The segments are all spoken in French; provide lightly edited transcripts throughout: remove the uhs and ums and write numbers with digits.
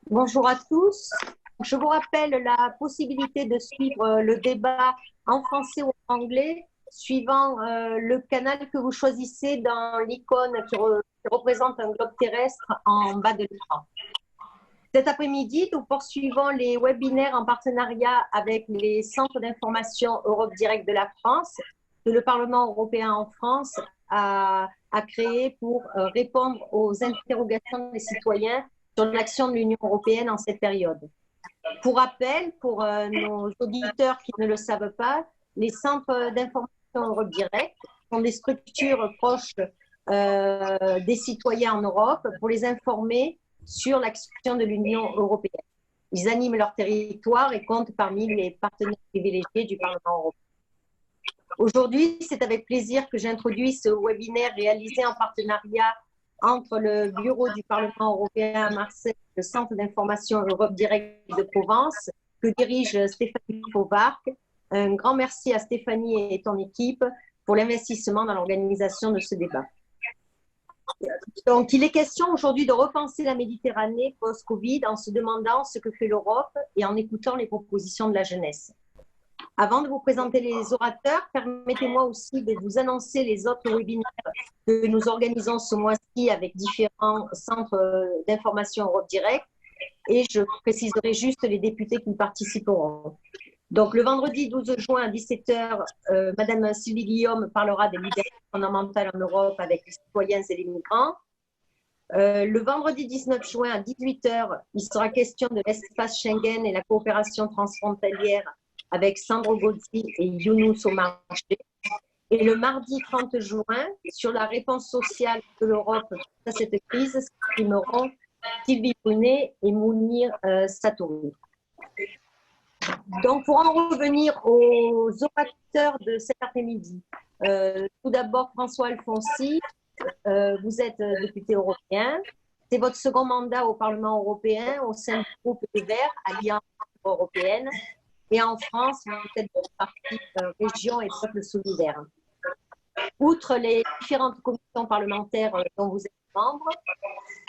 Bonjour à tous. Je vous rappelle la possibilité de suivre le débat en français ou en anglais suivant le canal que vous choisissez dans l'icône qui représente un globe terrestre en bas de l'écran. Cet après-midi, nous poursuivons les webinaires en partenariat avec les centres d'information Europe Direct de la France, que le Parlement européen en France a créé pour répondre aux interrogations des citoyens sur l'action de l'Union européenne en cette période. Pour rappel, pour nos auditeurs qui ne le savent pas, les centres d'information Europe Direct sont des structures proches des citoyens en Europe pour les informer sur l'action de l'Union européenne. Ils animent leur territoire et comptent parmi les partenaires privilégiés du Parlement européen. Aujourd'hui, c'est avec plaisir que j'introduis ce webinaire réalisé en partenariat entre le Bureau du Parlement européen à Marseille et le Centre d'information Europe Direct de Provence, que dirige Stéphanie Fauvarc. Un grand merci à Stéphanie et ton équipe pour l'investissement dans l'organisation de ce débat. Donc, il est question aujourd'hui de repenser la Méditerranée post-Covid en se demandant ce que fait l'Europe et en écoutant les propositions de la jeunesse. Avant de vous présenter les orateurs, permettez-moi aussi de vous annoncer les autres webinaires que nous organisons ce mois-ci avec différents centres d'information Europe Direct, et je préciserai juste les députés qui participeront. Donc, le vendredi 12 juin à 17 h, Madame Sylvie Guillaume parlera des libertés fondamentales en Europe avec les citoyens et les migrants. Le vendredi 19 juin à 18 h, il sera question de l'espace Schengen et la coopération transfrontalière avec Sandro Gozzi et Younous Omarjeh. Et le mardi 30 juin, sur la réponse sociale de l'Europe à cette crise, s'exprimeront Sylvie Brunet et Mounir Satouri. Donc, pour en revenir aux orateurs de cet après-midi, tout d'abord François Alfonsi, vous êtes député européen. C'est votre second mandat au Parlement européen au sein du groupe des Verts, Alliance européenne. Et en France, vous êtes de parti Région et Peuple solidaire. Outre les différentes commissions parlementaires dont vous êtes membre,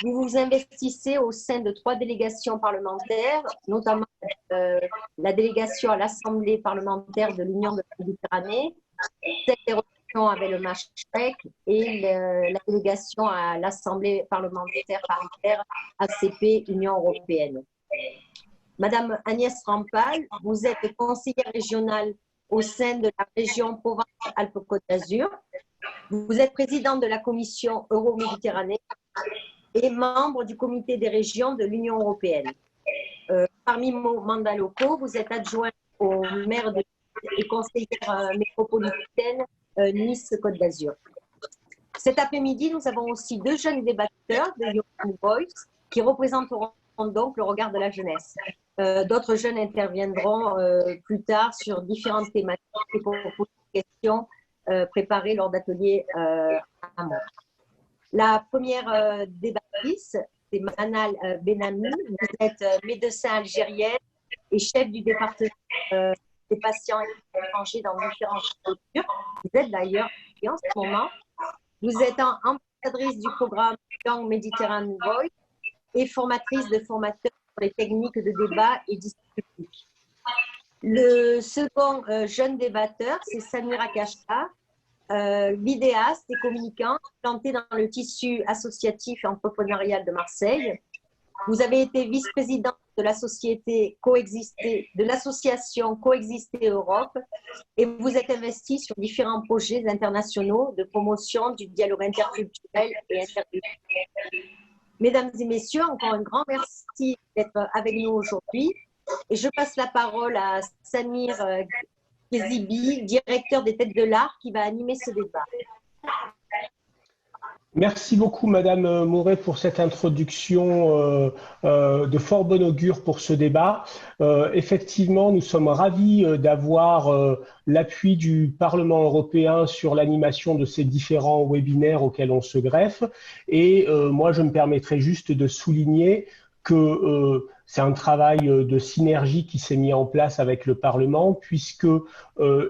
vous vous investissez au sein de 3 délégations parlementaires, notamment la délégation à l'Assemblée parlementaire de l'Union de la Méditerranée, celle des relations avec le Machrek et la délégation à l'Assemblée parlementaire paritaire ACP Union européenne. Madame Agnès Rampal, vous êtes conseillère régionale au sein de la région Provence-Alpes-Côte d'Azur. Vous êtes présidente de la commission Euro-Méditerranée et membre du comité des régions de l'Union européenne. Parmi vos mandats locaux, vous êtes adjoint au maire et conseillère métropolitaine Nice-Côte d'Azur. Cet après-midi, nous avons aussi 2 jeunes débatteurs de Young Voice qui représenteront donc le regard de la jeunesse. D'autres jeunes interviendront plus tard sur différentes thématiques et pour poser des questions préparées lors d'ateliers à Mons. La première débattrice, c'est Manal Benami. Vous êtes médecin algérienne et chef du département des patients étrangers dans différentes structures. Vous êtes d'ailleurs en ce moment. Vous êtes ambassadrice du programme Young Mediterranean Voice et formatrice de formateurs sur les techniques de débat et discours public. Le second jeune débatteur, c'est Samira Kachka, vidéaste et communicant, plantée dans le tissu associatif et entrepreneurial de Marseille. Vous avez été vice-présidente de la de l'association Coexister Europe et vous êtes investie sur différents projets internationaux de promotion du dialogue interculturel et interculturel. Mesdames et messieurs, encore un grand merci d'être avec nous aujourd'hui. Et je passe la parole à Samir Kezibi, directeur des Têtes de l'Art, qui va animer ce débat. Merci beaucoup, Madame Mouret, pour cette introduction de fort bon augure pour ce débat. Effectivement, nous sommes ravis d'avoir l'appui du Parlement européen sur l'animation de ces différents webinaires auxquels on se greffe. Et moi, je me permettrai juste de souligner que c'est un travail de synergie qui s'est mis en place avec le Parlement, puisque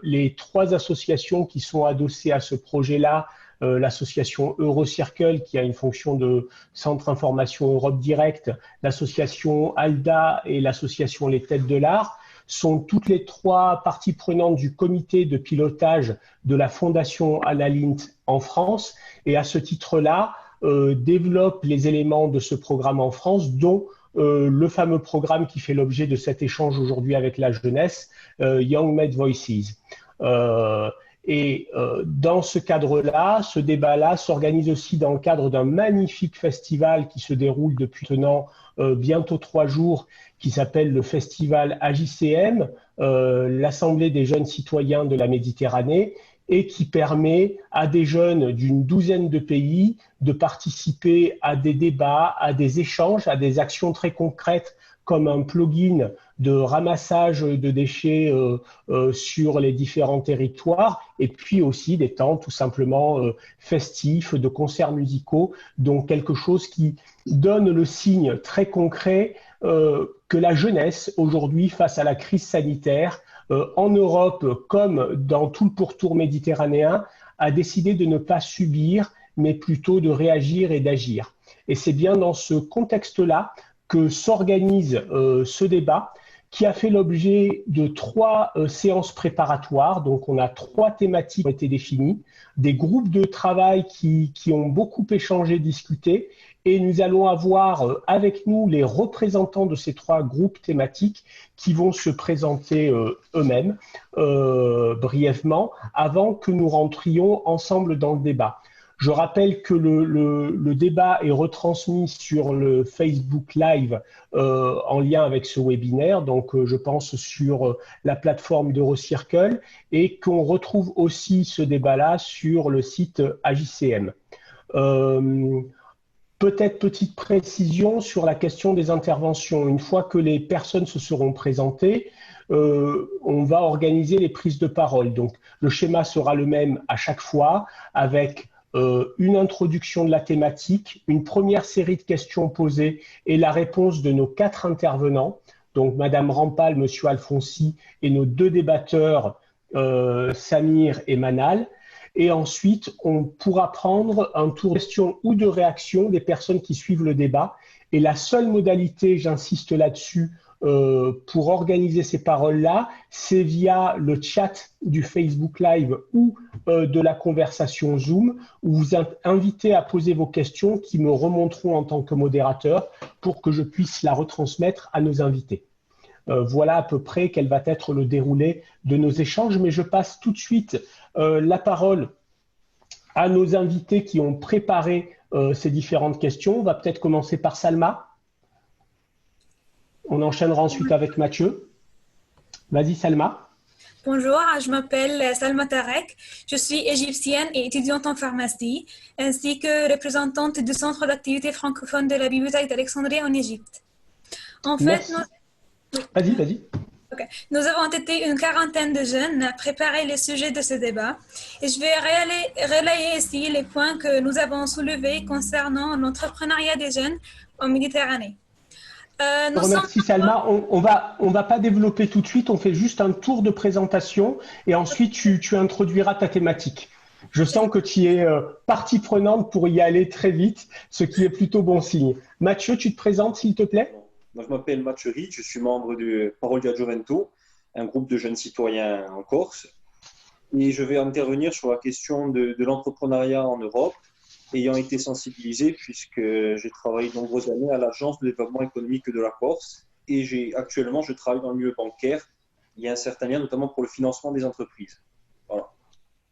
les 3 associations qui sont adossées à ce projet-là l'association Eurocircle qui a une fonction de centre information Europe Direct, l'association ALDA et l'association Les Têtes de l'Art, sont toutes les trois parties prenantes du comité de pilotage de la Fondation Annalint en France et à ce titre-là, développent les éléments de ce programme en France, dont le fameux programme qui fait l'objet de cet échange aujourd'hui avec la jeunesse, Young Made Voices. Dans ce cadre-là, ce débat-là s'organise aussi dans le cadre d'un magnifique festival qui se déroule depuis maintenant bientôt 3 jours, qui s'appelle le festival AJCM, l'Assemblée des jeunes citoyens de la Méditerranée, et qui permet à des jeunes d'une douzaine de pays de participer à des débats, à des échanges, à des actions très concrètes comme un plugin de ramassage de déchets sur les différents territoires, et puis aussi des temps tout simplement festifs, de concerts musicaux, donc quelque chose qui donne le signe très concret que la jeunesse aujourd'hui, face à la crise sanitaire, en Europe comme dans tout le pourtour méditerranéen, a décidé de ne pas subir, mais plutôt de réagir et d'agir. Et c'est bien dans ce contexte-là que s'organise ce débat, qui a fait l'objet de 3 séances préparatoires. Donc, on a 3 thématiques qui ont été définies, des groupes de travail qui ont beaucoup échangé, discuté, et nous allons avoir avec nous les représentants de ces 3 groupes thématiques qui vont se présenter eux-mêmes brièvement avant que nous rentrions ensemble dans le débat. Je rappelle que le débat est retransmis sur le Facebook Live en lien avec ce webinaire, donc je pense sur la plateforme d'Eurocircle, et qu'on retrouve aussi ce débat-là sur le site AJCM. Peut-être petite précision sur la question des interventions. Une fois que les personnes se seront présentées, on va organiser les prises de parole. Donc le schéma sera le même à chaque fois, avec une introduction de la thématique, une première série de questions posées et la réponse de nos 4 intervenants, donc Madame Rampal, Monsieur Alfonsi et nos 2 débatteurs, Samir et Manal. Et ensuite, on pourra prendre un tour de questions ou de réactions des personnes qui suivent le débat. Et la seule modalité, j'insiste là-dessus, pour organiser ces paroles-là, c'est via le chat du Facebook Live ou de la conversation Zoom, où vous êtes invités à poser vos questions qui me remonteront en tant que modérateur pour que je puisse la retransmettre à nos invités. Voilà à peu près quel va être le déroulé de nos échanges, mais je passe tout de suite la parole à nos invités qui ont préparé ces différentes questions. On va peut-être commencer par Salma. On enchaînera ensuite avec Mathieu. Vas-y, Salma. Bonjour, je m'appelle Salma Tarek. Je suis égyptienne et étudiante en pharmacie, ainsi que représentante du Centre d'activité francophone de la Bibliothèque d'Alexandrie en Égypte. En fait, Vas-y. Okay. Nous avons été une quarantaine de jeunes à préparer les sujets de ce débat et je vais relayer ici les points que nous avons soulevés concernant l'entrepreneuriat des jeunes en Méditerranée. Merci Salma. On va pas développer tout de suite, on fait juste un tour de présentation et ensuite tu introduiras ta thématique. Je sens que tu es partie prenante pour y aller très vite, ce qui est plutôt bon signe. Mathieu, tu te présentes s'il te plaît? Moi, je m'appelle Mathieu Rich, je suis membre du Parolia Gioventù, un groupe de jeunes citoyens en Corse. Et je vais intervenir sur la question de l'entrepreneuriat en Europe, ayant été sensibilisé puisque j'ai travaillé de nombreuses années à l'Agence de développement économique de la Corse. Et actuellement, je travaille dans le milieu bancaire. Il y a un certain lien, notamment pour le financement des entreprises. Voilà.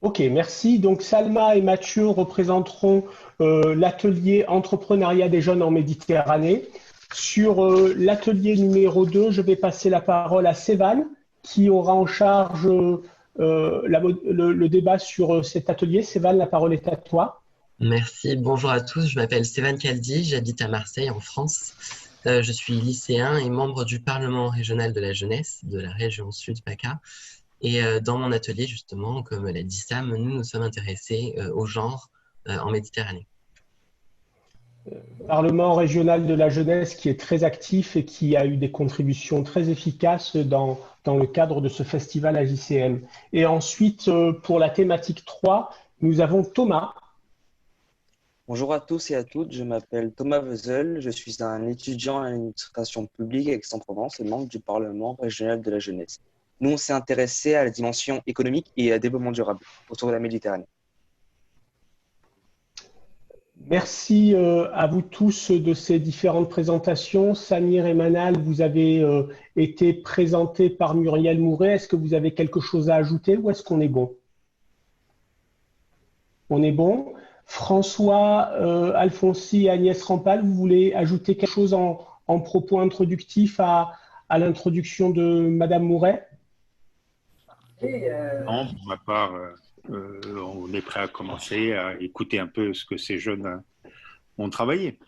Ok, merci. Donc Salma et Mathieu représenteront l'atelier entrepreneuriat des jeunes en Méditerranée. Sur l'atelier numéro 2, je vais passer la parole à Sévan, qui aura en charge le débat sur cet atelier. Sévan, la parole est à toi. Merci, bonjour à tous. Je m'appelle Sévan Kaldi, j'habite à Marseille, en France. Je suis lycéen et membre du Parlement régional de la jeunesse de la région Sud PACA. Et dans mon atelier, justement, comme l'a dit Sam, nous sommes intéressés au genre en Méditerranée. Parlement régional de la jeunesse qui est très actif et qui a eu des contributions très efficaces dans le cadre de ce festival AJCM. Et ensuite, pour la thématique 3, nous avons Thomas Bonjour à tous et à toutes, je m'appelle Thomas Vezel, je suis un étudiant à l'administration publique à Aix-en-Provence et membre du Parlement régional de la jeunesse. Nous, on s'est intéressé à la dimension économique et à développement durable autour de la Méditerranée. Merci à vous tous de ces différentes présentations. Samir et Manal, vous avez été présentés par Muriel Mouret. Est-ce que vous avez quelque chose à ajouter ou est-ce qu'on est bon? On est bon. François Alfonsi et Agnès Rampal, vous voulez ajouter quelque chose en propos introductif à l'introduction de Madame Mouret? Non, pour ma part, on est prêt à commencer à écouter un peu ce que ces jeunes ont travaillé.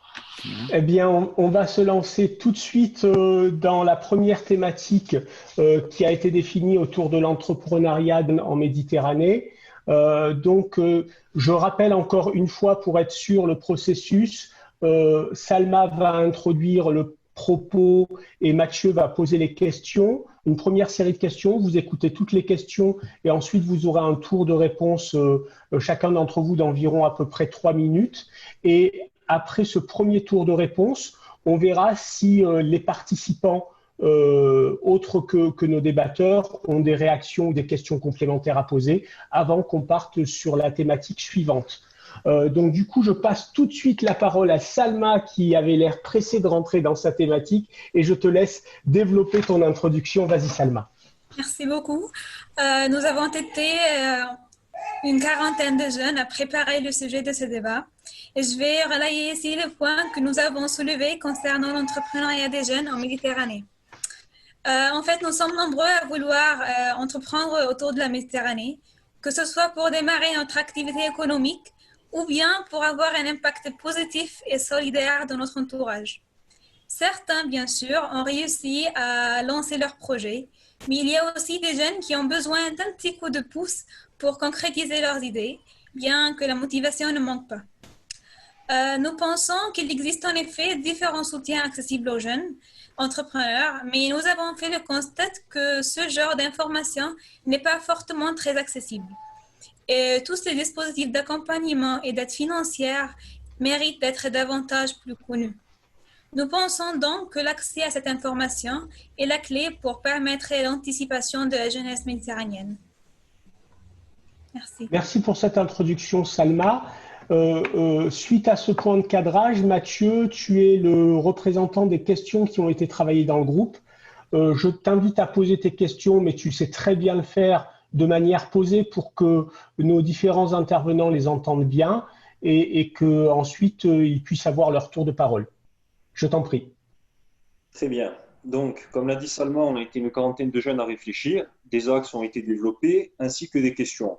Eh bien, on va se lancer tout de suite dans la première thématique qui a été définie autour de l'entrepreneuriat en Méditerranée. Je rappelle encore une fois pour être sûr le processus. Salma va introduire le propos et Mathieu va poser les questions. Une première série de questions, vous écoutez toutes les questions et ensuite vous aurez un tour de réponse, chacun d'entre vous d'environ à peu près 3 minutes. Et après ce premier tour de réponse, on verra si les participants autres que nos débatteurs ont des réactions ou des questions complémentaires à poser avant qu'on parte sur la thématique suivante. Donc du coup, je passe tout de suite la parole à Salma qui avait l'air pressée de rentrer dans sa thématique et je te laisse développer ton introduction. Vas-y Salma. Merci beaucoup. Nous avons été une quarantaine de jeunes à préparer le sujet de ce débat et je vais relayer ici le point que nous avons soulevé concernant l'entrepreneuriat des jeunes en Méditerranée. En fait, nous sommes nombreux à vouloir entreprendre autour de la Méditerranée, que ce soit pour démarrer notre activité économique ou bien pour avoir un impact positif et solidaire dans notre entourage. Certains, bien sûr, ont réussi à lancer leur projet, mais il y a aussi des jeunes qui ont besoin d'un petit coup de pouce pour concrétiser leurs idées, bien que la motivation ne manque pas. Nous pensons qu'il existe en effet différents soutiens accessibles aux jeunes entrepreneurs, mais nous avons fait le constat que ce genre d'information n'est pas fortement très accessible. Et tous les dispositifs d'accompagnement et d'aide financière méritent d'être davantage plus connus. Nous pensons donc que l'accès à cette information est la clé pour permettre l'anticipation de la jeunesse méditerranéenne. Merci. Merci pour cette introduction, Salma. Suite à ce point de cadrage, Mathieu, tu es le représentant des questions qui ont été travaillées dans le groupe. Je t'invite à poser tes questions, mais tu sais très bien le faire de manière posée pour que nos différents intervenants les entendent bien et qu'ensuite ils puissent avoir leur tour de parole. Je t'en prie. Très bien. Donc, comme l'a dit Salma, on a été une quarantaine de jeunes à réfléchir. Des axes ont été développés ainsi que des questions.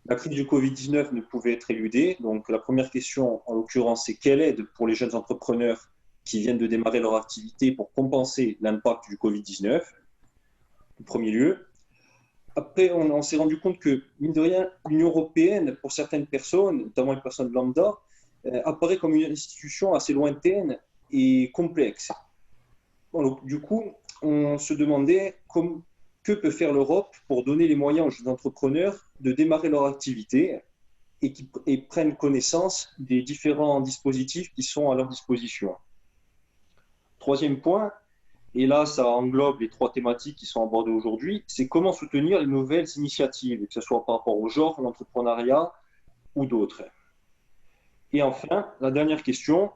La crise du Covid-19 ne pouvait être éludée. Donc, la première question, en l'occurrence, c'est quelle aide pour les jeunes entrepreneurs qui viennent de démarrer leur activité pour compenser l'impact du Covid-19, en premier lieu. Après, on s'est rendu compte que, mine de rien, l'Union européenne, pour certaines personnes, notamment les personnes lambda, apparaît comme une institution assez lointaine et complexe. Bon, du coup, on se demandait que peut faire l'Europe pour donner les moyens aux jeunes entrepreneurs de démarrer leur activité et prennent connaissance des différents dispositifs qui sont à leur disposition. Troisième point, et là, ça englobe les 3 thématiques qui sont abordées aujourd'hui, c'est comment soutenir les nouvelles initiatives, que ce soit par rapport au genre, l'entrepreneuriat ou d'autres. Et enfin, la dernière question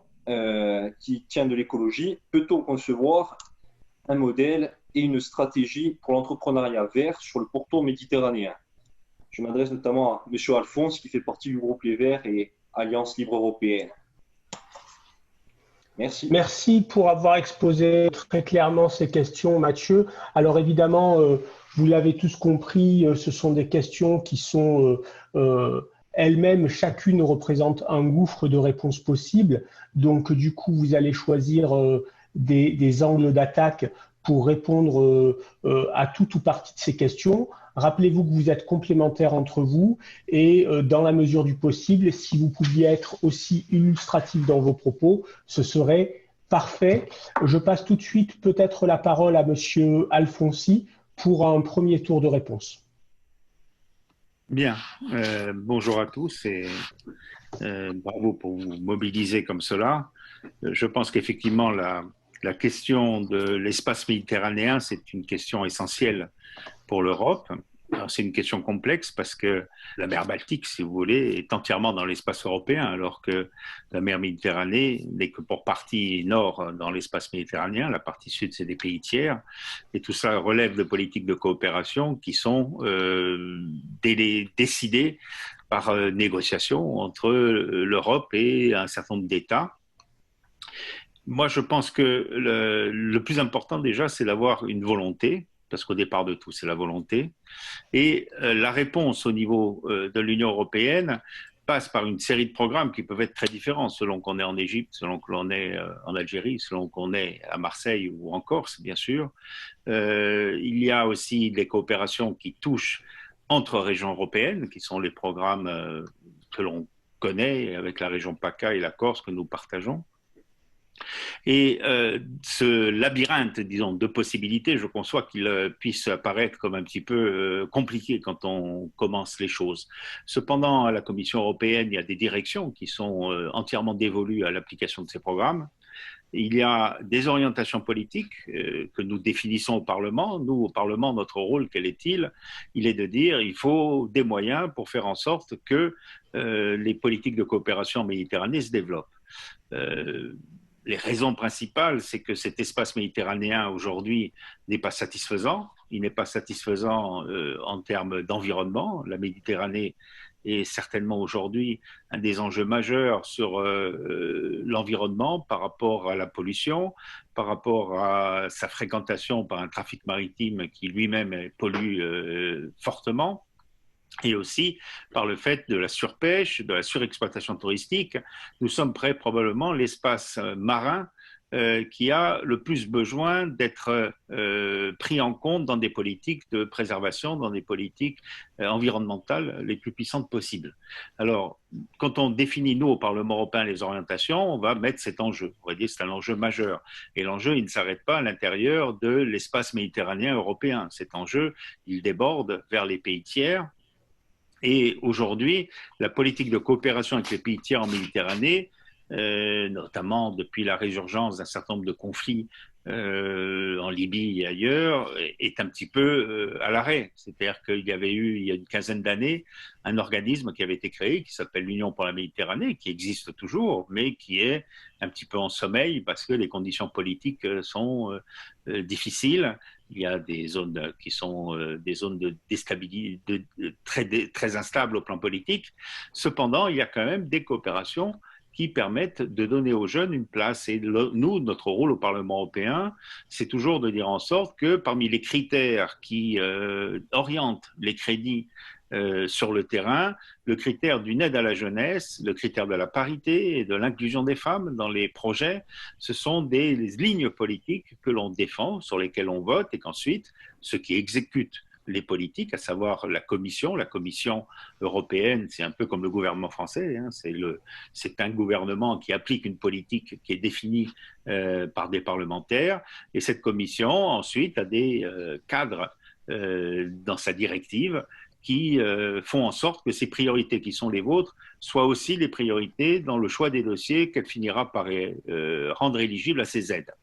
qui tient de l'écologie, peut-on concevoir un modèle et une stratégie pour l'entrepreneuriat vert sur le pourtour méditerranéen? Je m'adresse notamment à M. Alphonse, qui fait partie du groupe Les Verts et Alliance Libre Européenne. Merci. Merci pour avoir exposé très clairement ces questions, Mathieu. Alors évidemment, vous l'avez tous compris, ce sont des questions qui sont elles-mêmes, chacune représente un gouffre de réponses possibles. Donc du coup, vous allez choisir des angles d'attaque pour répondre à toute ou partie de ces questions. Rappelez-vous que vous êtes complémentaires entre vous et dans la mesure du possible, si vous pouviez être aussi illustratif dans vos propos, ce serait parfait. Je passe tout de suite peut-être la parole à Monsieur Alfonsi pour un premier tour de réponse. Bien, bonjour à tous et Bravo pour vous mobiliser comme cela. Je pense qu'effectivement, la question de l'espace méditerranéen, c'est une question essentielle pour l'Europe. C'est une question complexe parce que la mer Baltique, si vous voulez, est entièrement dans l'espace européen, alors que la mer Méditerranée n'est que pour partie nord dans l'espace méditerranéen, la partie sud, c'est des pays tiers, et tout ça relève de politiques de coopération qui sont décidées par négociation entre l'Europe et un certain nombre d'États. Moi, je pense que le plus important déjà, c'est d'avoir une volonté, parce qu'au départ de tout, c'est la volonté. Et la réponse au niveau de l'Union européenne passe par une série de programmes qui peuvent être très différents selon qu'on est en Égypte, selon que l'on est en Algérie, selon qu'on est à Marseille ou en Corse, bien sûr. Il y a aussi des coopérations qui touchent entre régions européennes, qui sont les programmes que l'on connaît avec la région PACA et la Corse que nous partageons. Et ce labyrinthe, disons, de possibilités, je conçois qu'il puisse apparaître comme un petit peu compliqué quand on commence les choses. Cependant, à la Commission européenne, il y a des directions qui sont entièrement dévolues à l'application de ces programmes. Il y a des orientations politiques que nous définissons au Parlement. Nous, au Parlement, notre rôle, quel est-il? Il est de dire qu'il faut des moyens pour faire en sorte que les politiques de coopération en Méditerranée se développent. Les raisons principales, c'est que cet espace méditerranéen aujourd'hui n'est pas satisfaisant. Il n'est pas satisfaisant en termes d'environnement. La Méditerranée est certainement aujourd'hui un des enjeux majeurs sur l'environnement par rapport à la pollution, par rapport à sa fréquentation par un trafic maritime qui lui-même pollue fortement. Et aussi par le fait de la surpêche, de la surexploitation touristique. Nous sommes probablement l'espace marin qui a le plus besoin d'être pris en compte dans des politiques de préservation, dans des politiques environnementales les plus puissantes possibles. Alors, quand on définit, nous, au Parlement européen, les orientations, on va mettre cet enjeu. On va dire que c'est un enjeu majeur. Et l'enjeu, il ne s'arrête pas à l'intérieur de l'espace méditerranéen européen. Cet enjeu, il déborde vers les pays tiers. Et aujourd'hui, la politique de coopération avec les pays tiers en Méditerranée, notamment depuis la résurgence d'un certain nombre de conflits en Libye et ailleurs, est un petit peu à l'arrêt. C'est-à-dire qu'il y avait eu, il y a une quinzaine d'années, un organisme qui avait été créé, qui s'appelle l'Union pour la Méditerranée, qui existe toujours, mais qui est un petit peu en sommeil parce que les conditions politiques sont difficiles. Il y a des zones qui sont des zones de déstabilité, très instables au plan politique. Cependant, il y a quand même des coopérations qui permettent de donner aux jeunes une place. Et nous, notre rôle au Parlement européen, c'est toujours de dire en sorte que parmi les critères qui orientent les crédits sur le terrain, le critère d'une aide à la jeunesse, le critère de la parité et de l'inclusion des femmes dans les projets, ce sont des lignes politiques que l'on défend, sur lesquelles on vote, et qu'ensuite, ceux qui exécutent les politiques, à savoir la Commission européenne, c'est un peu comme le gouvernement français, hein, c'est un gouvernement qui applique une politique qui est définie par des parlementaires, et cette Commission ensuite a des cadres dans sa directive qui font en sorte que ces priorités qui sont les vôtres soient aussi les priorités dans le choix des dossiers qu'elle finira par rendre éligibles à ces aides.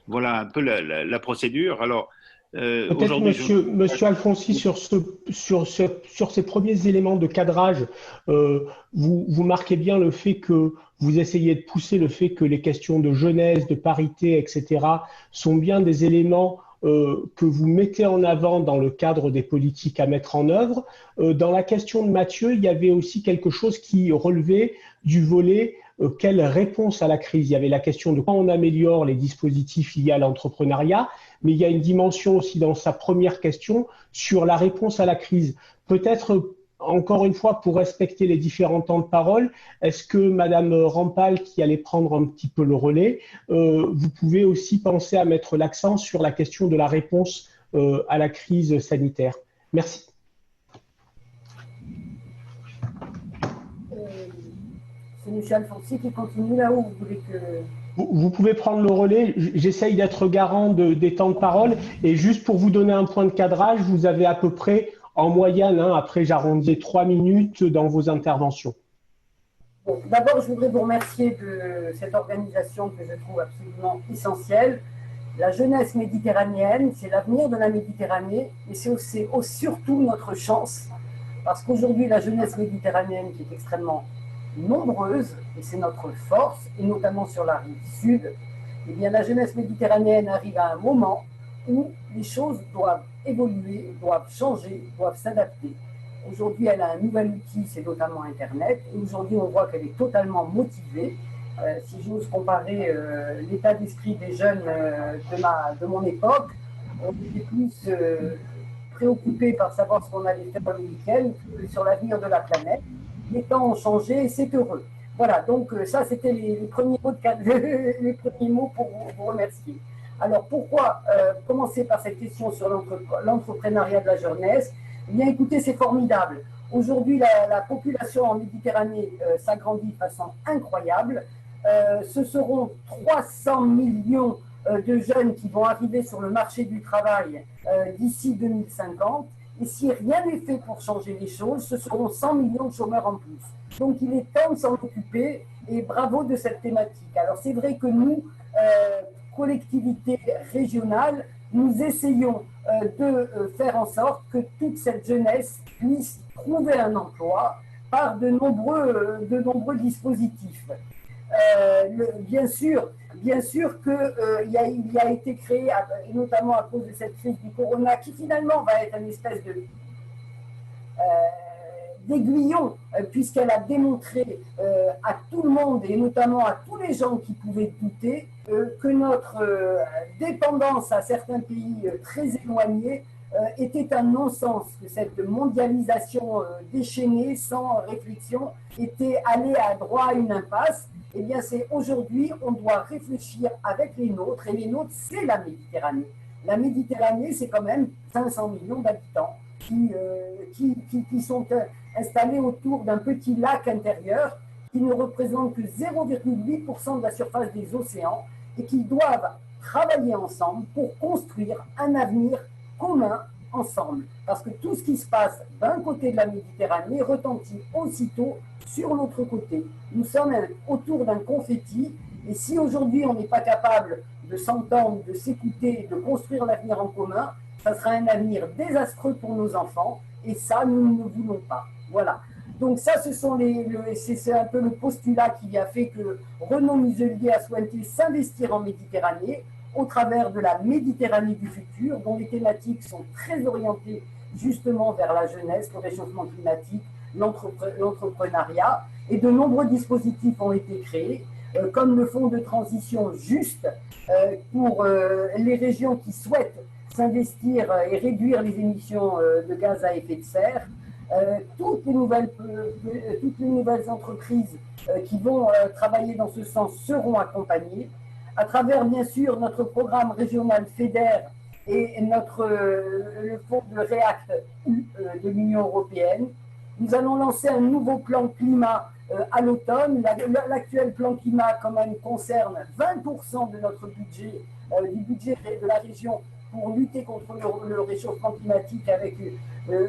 Voilà un peu la procédure. Alors, peut-être monsieur Alfonsi, sur ces premiers éléments de cadrage, vous marquez bien le fait que vous essayez de pousser le fait que les questions de jeunesse, de parité, etc. sont bien des éléments que vous mettez en avant dans le cadre des politiques à mettre en œuvre. Dans la question de Mathieu, il y avait aussi quelque chose qui relevait du volet quelle réponse à la crise. Il y avait la question de comment on améliore les dispositifs liés à l'entrepreneuriat, mais il y a une dimension aussi dans sa première question sur la réponse à la crise. Peut-être, encore une fois, pour respecter les différents temps de parole, est-ce que Madame Rampal, qui allait prendre un petit peu le relais, vous pouvez aussi penser à mettre l'accent sur la question de la réponse à la crise sanitaire? Merci. C'est M. Alfonsi qui continue là où vous voulez que... Vous pouvez prendre le relais. J'essaye d'être garant des temps de parole. Et juste pour vous donner un point de cadrage, vous avez à peu près, en moyenne, après j'arrondis 3 minutes dans vos interventions. Bon, d'abord, je voudrais vous remercier de cette organisation que je trouve absolument essentielle. La jeunesse méditerranéenne, c'est l'avenir de la Méditerranée et c'est surtout notre chance. Parce qu'aujourd'hui, la jeunesse méditerranéenne, qui est extrêmement nombreuse, et c'est notre force, et notamment sur la rive sud, eh bien, la jeunesse méditerranéenne arrive à un moment où les choses doivent évoluer, doivent changer, doivent s'adapter. Aujourd'hui, elle a un nouvel outil, c'est notamment Internet. Et aujourd'hui, on voit qu'elle est totalement motivée. Si j'ose comparer l'état d'esprit des jeunes de mon époque, on était plus préoccupés par savoir ce qu'on allait faire le week-end que sur l'avenir de la planète. Les temps ont changé et c'est heureux. Voilà, donc ça, c'était les premiers mots pour vous remercier. Alors, pourquoi commencer par cette question sur l'entrepreneuriat de la jeunesse? Eh bien, écoutez, c'est formidable. Aujourd'hui, la population en Méditerranée s'agrandit de façon incroyable. Ce seront 300 millions de jeunes qui vont arriver sur le marché du travail d'ici 2050. Et si rien n'est fait pour changer les choses, ce seront 100 millions de chômeurs en plus. Donc, il est temps de s'en occuper et bravo de cette thématique. Alors, c'est vrai que nous, collectivités régionales, nous essayons de faire en sorte que toute cette jeunesse puisse trouver un emploi par de nombreux dispositifs. Bien sûr qu'il a été créé, et notamment à cause de cette crise du corona, qui finalement va être une espèce d'aiguillon, puisqu'elle a démontré à tout le monde, et notamment à tous les gens qui pouvaient douter, que notre dépendance à certains pays très éloignés était un non-sens, que cette mondialisation déchaînée, sans réflexion, était allée à droit à une impasse. Eh bien, c'est aujourd'hui, on doit réfléchir avec les nôtres, et les nôtres, c'est la Méditerranée. La Méditerranée, c'est quand même 500 millions d'habitants qui sont installés autour d'un petit lac intérieur qui ne représente que 0,8% de la surface des océans et qui doivent travailler ensemble pour construire un avenir commun ensemble. Parce que tout ce qui se passe d'un côté de la Méditerranée retentit aussitôt sur l'autre côté. Nous sommes autour d'un confetti et si aujourd'hui on n'est pas capable de s'entendre, de s'écouter, de construire l'avenir en commun, ça sera un avenir désastreux pour nos enfants et ça, nous ne voulons pas. Voilà. Donc ça, c'est un peu le postulat qui a fait que Renaud Muselier a souhaité s'investir en Méditerranée au travers de la Méditerranée du futur, dont les thématiques sont très orientées justement vers la jeunesse, le réchauffement climatique, l'entrepreneuriat. Et de nombreux dispositifs ont été créés, comme le fonds de transition juste pour les régions qui souhaitent s'investir et réduire les émissions de gaz à effet de serre. Toutes les nouvelles entreprises qui vont travailler dans ce sens seront accompagnées à travers, bien sûr, notre programme régional FEDER et le fonds de REACT de l'Union européenne. Nous allons lancer un nouveau plan climat à l'automne. L'actuel plan climat, quand même, concerne 20% de notre budget, du budget de la région pour lutter contre le réchauffement climatique avec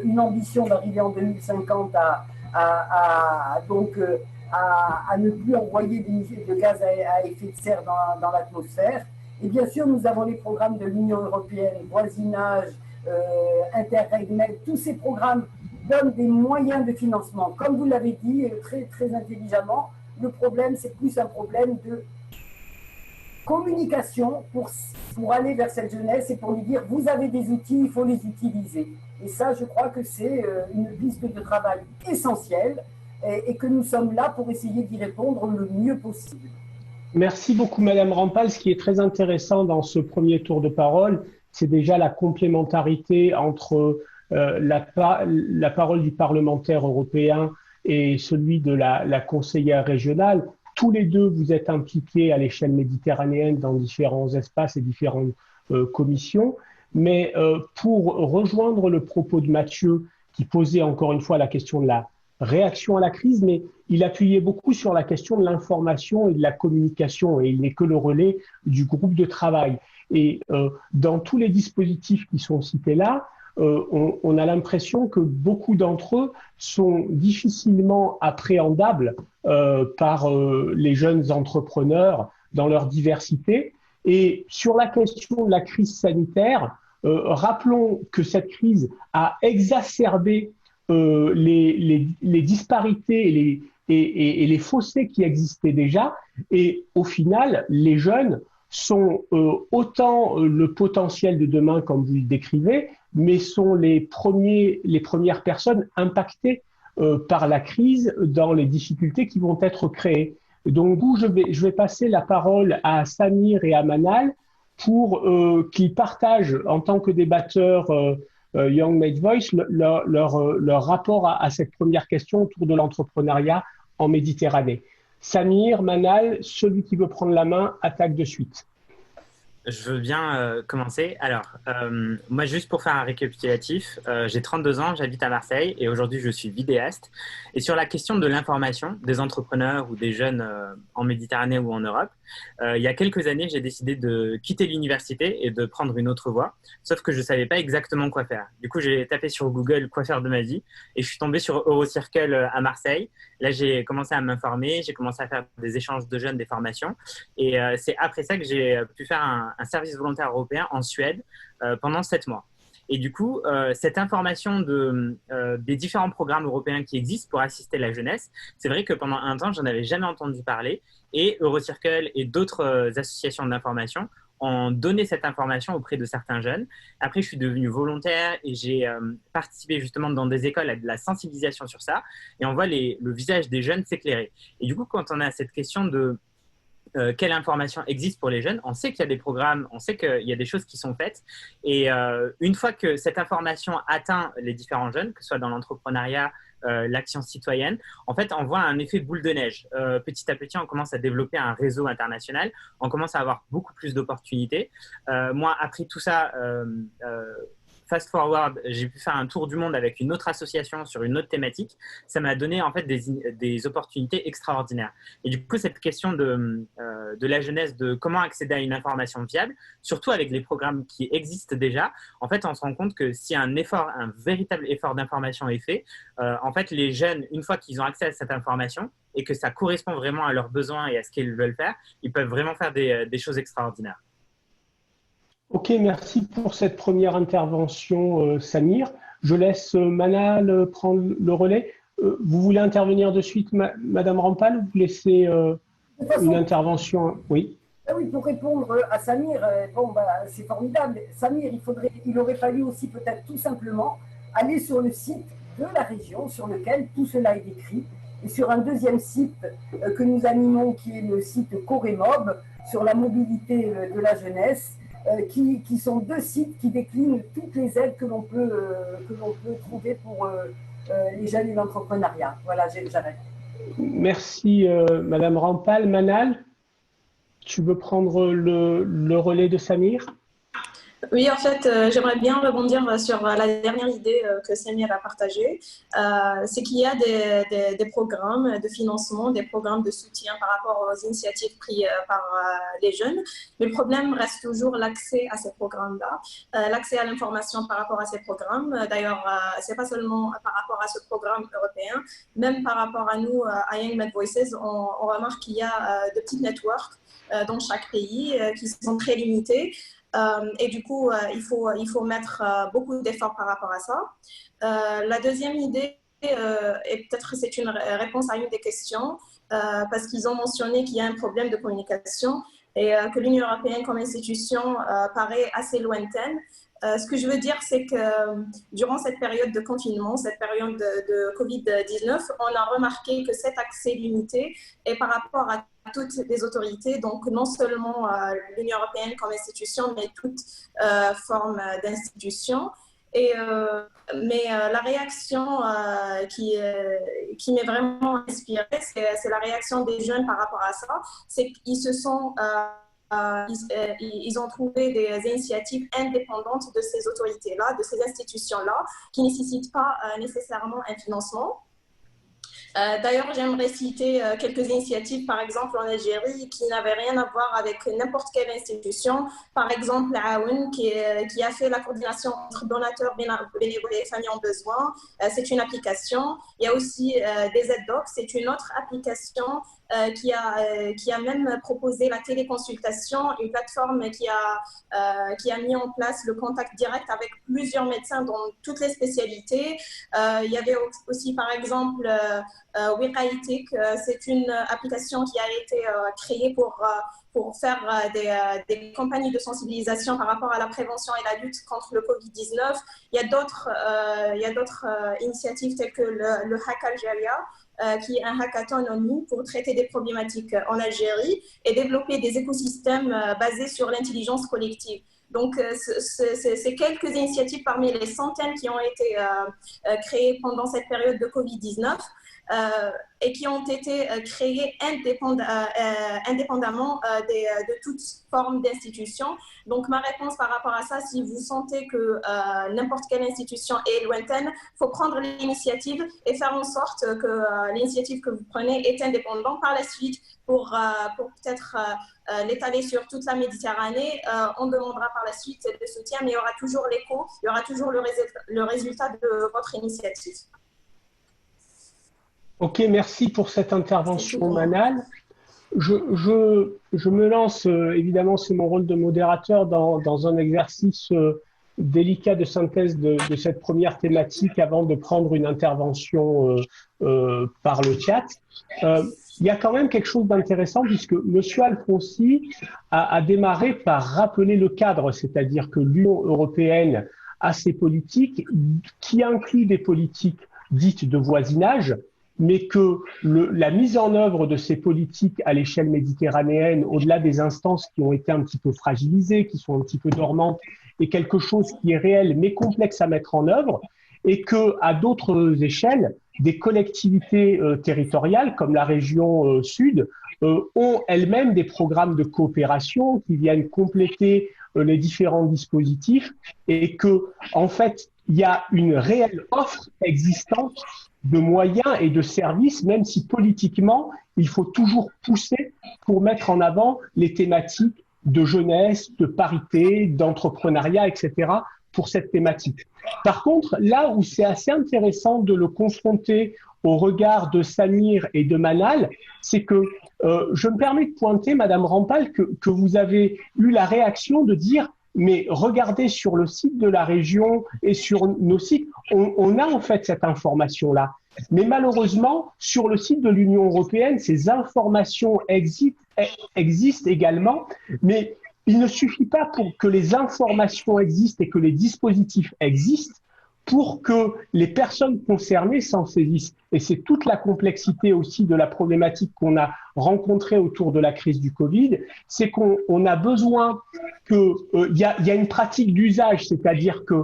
une ambition d'arriver en 2050 à ne plus envoyer de gaz à effet de serre dans l'atmosphère. Et bien sûr, nous avons les programmes de l'Union européenne, voisinage, Interreg, tous ces programmes donnent des moyens de financement. Comme vous l'avez dit très, très intelligemment, le problème, c'est plus un problème de communication pour aller vers cette jeunesse et pour lui dire vous avez des outils, il faut les utiliser. Et ça, je crois que c'est une piste de travail essentielle et que nous sommes là pour essayer d'y répondre le mieux possible. Merci beaucoup, Madame Rampal. Ce qui est très intéressant dans ce premier tour de parole, c'est déjà la complémentarité entre la parole du parlementaire européen et celui de la conseillère régionale. Tous les deux, vous êtes impliqués à l'échelle méditerranéenne dans différents espaces et différentes commissions. Mais pour rejoindre le propos de Mathieu, qui posait encore une fois la question de la réaction à la crise, mais il appuyait beaucoup sur la question de l'information et de la communication, et il n'est que le relais du groupe de travail. Et dans tous les dispositifs qui sont cités là, on a l'impression que beaucoup d'entre eux sont difficilement appréhendables par les jeunes entrepreneurs dans leur diversité. Et sur la question de la crise sanitaire, rappelons que cette crise a exacerbé les disparités et les fossés qui existaient déjà. Et au final, les jeunes sont autant le potentiel de demain, comme vous le décrivez, mais sont les premières personnes impactées par la crise dans les difficultés qui vont être créées. Donc, je vais passer la parole à Samir et à Manal pour qu'ils partagent en tant que débatteurs Young Made Voice leur rapport à cette première question autour de l'entrepreneuriat en Méditerranée. Samir, Manal, celui qui veut prendre la main, attaque de suite. Je veux bien commencer. Alors, moi, juste pour faire un récapitulatif, j'ai 32 ans, j'habite à Marseille et aujourd'hui, je suis vidéaste. Et sur la question de l'information des entrepreneurs ou des jeunes en Méditerranée ou en Europe, il y a quelques années, j'ai décidé de quitter l'université et de prendre une autre voie, sauf que je ne savais pas exactement quoi faire. Du coup, j'ai tapé sur Google « Quoi faire de ma vie ?» et je suis tombé sur Eurocircle à Marseille. Là, j'ai commencé à m'informer, j'ai commencé à faire des échanges de jeunes, des formations. Et c'est après ça que j'ai pu faire un service volontaire européen en Suède pendant 7 mois. Et du coup, cette information des différents programmes européens qui existent pour assister la jeunesse, c'est vrai que pendant un temps, je n'en avais jamais entendu parler. Et Eurocircle et d'autres associations d'information ont donné cette information auprès de certains jeunes. Après, je suis devenu volontaire et j'ai participé justement dans des écoles à de la sensibilisation sur ça. Et on voit le visage des jeunes s'éclairer. Et du coup, quand on a cette question de quelle information existe pour les jeunes, on sait qu'il y a des programmes, on sait qu'il y a des choses qui sont faites. Et une fois que cette information atteint les différents jeunes, que ce soit dans l'entrepreneuriat, l'action citoyenne, en fait, on voit un effet boule de neige. Petit à petit, on commence à développer un réseau international, on commence à avoir beaucoup plus d'opportunités. Moi, après tout ça, fast forward, j'ai pu faire un tour du monde avec une autre association sur une autre thématique. Ça m'a donné en fait des opportunités extraordinaires. Et du coup, cette question de la jeunesse, de comment accéder à une information fiable, surtout avec les programmes qui existent déjà, en fait, on se rend compte que si un véritable effort d'information est fait, en fait, les jeunes, une fois qu'ils ont accès à cette information et que ça correspond vraiment à leurs besoins et à ce qu'ils veulent faire, ils peuvent vraiment faire des choses extraordinaires. Ok, merci pour cette première intervention, Samir. Je laisse Manal prendre le relais. Vous voulez intervenir de suite, Madame Rampal, ou vous laissez une intervention? Oui. Oui, pour répondre à Samir, c'est formidable. Samir, il aurait fallu aussi peut-être tout simplement aller sur le site de la région sur lequel tout cela est décrit, et sur un deuxième site que nous animons, qui est le site Coremob, sur la mobilité de la jeunesse, qui sont deux sites qui déclinent toutes les aides que l'on peut trouver pour les jeunes et l'entrepreneuriat. Voilà, j'arrête. Merci, Madame Rampal. Manal, tu veux prendre le relais de Samir? Oui, en fait, j'aimerais bien rebondir sur la dernière idée que Samir a partagée. C'est qu'il y a des programmes de financement, des programmes de soutien par rapport aux initiatives prises par les jeunes. Mais le problème reste toujours l'accès à ces programmes-là, l'accès à l'information par rapport à ces programmes. D'ailleurs, ce n'est pas seulement par rapport à ce programme européen, même par rapport à nous, à Young Made Voices, on remarque qu'il y a de petits networks dans chaque pays qui sont très limités. Et du coup, il faut mettre beaucoup d'efforts par rapport à ça. La deuxième idée, et peut-être c'est une réponse à une des questions, parce qu'ils ont mentionné qu'il y a un problème de communication et que l'Union européenne comme institution paraît assez lointaine. Ce que je veux dire, c'est que durant cette période de confinement, cette période de Covid-19, on a remarqué que cet accès limité est par rapport à toutes les autorités, donc non seulement l'Union européenne comme institution, mais toute forme d'institution. Mais la réaction qui m'est vraiment inspirée, c'est la réaction des jeunes par rapport à ça. C'est qu'ils se sont... ils ont trouvé des initiatives indépendantes de ces autorités-là, de ces institutions-là, qui ne nécessitent pas nécessairement un financement. D'ailleurs, j'aimerais citer quelques initiatives, par exemple en Algérie, qui n'avaient rien à voir avec n'importe quelle institution. Par exemple, Aoun, qui a fait la coordination entre donateurs, bénévoles et familles en besoin. C'est une application. Il y a aussi des ZDocs, c'est une autre application qui a même proposé la téléconsultation, une plateforme qui a mis en place le contact direct avec plusieurs médecins dans toutes les spécialités. Il y avait aussi, par exemple, Wiqaitik, c'est une application qui a été créée pour faire des campagnes de sensibilisation par rapport à la prévention et la lutte contre le Covid-19. Il y a d'autres initiatives telles que le Hack Algeria, qui est un hackathon en ligne pour traiter des problématiques en Algérie et développer des écosystèmes basés sur l'intelligence collective. Donc, c'est quelques initiatives parmi les centaines qui ont été créées pendant cette période de Covid-19 et qui ont été créées indépendamment de toute forme d'institution. Donc, ma réponse par rapport à ça, si vous sentez que n'importe quelle institution est lointaine, il faut prendre l'initiative et faire en sorte que l'initiative que vous prenez est indépendante. Par la suite, pour peut-être l'étaler sur toute la Méditerranée, on demandera par la suite le soutien, mais il y aura toujours l'écho, il y aura toujours le résultat de votre initiative. Ok, merci pour cette intervention, Manal. Je me lance, évidemment, c'est mon rôle de modérateur dans un exercice délicat de synthèse de cette première thématique avant de prendre une intervention par le chat. Il y a quand même quelque chose d'intéressant puisque M. Alfonsi a démarré par rappeler le cadre, c'est-à-dire que l'Union européenne a ses politiques qui incluent des politiques dites de voisinage, mais que la mise en œuvre de ces politiques à l'échelle méditerranéenne, au-delà des instances qui ont été un petit peu fragilisées, qui sont un petit peu dormantes, est quelque chose qui est réel mais complexe à mettre en œuvre, et qu'à d'autres échelles, des collectivités territoriales comme la région sud ont elles-mêmes des programmes de coopération qui viennent compléter les différents dispositifs et que, en fait, il y a une réelle offre existante de moyens et de services, même si politiquement, il faut toujours pousser pour mettre en avant les thématiques de jeunesse, de parité, d'entrepreneuriat, etc., pour cette thématique. Par contre, là où c'est assez intéressant de le confronter au regard de Samir et de Manal, c'est que je me permets de pointer, Madame Rampal, que vous avez eu la réaction de dire mais regardez sur le site de la région et sur nos sites, on a en fait cette information-là. Mais malheureusement, sur le site de l'Union européenne, ces informations existent également, mais il ne suffit pas pour que les informations existent et que les dispositifs existent pour que les personnes concernées s'en saisissent. Et c'est toute la complexité aussi de la problématique qu'on a rencontrée autour de la crise du Covid, c'est qu'on a besoin qu'il y a une pratique d'usage, c'est-à-dire que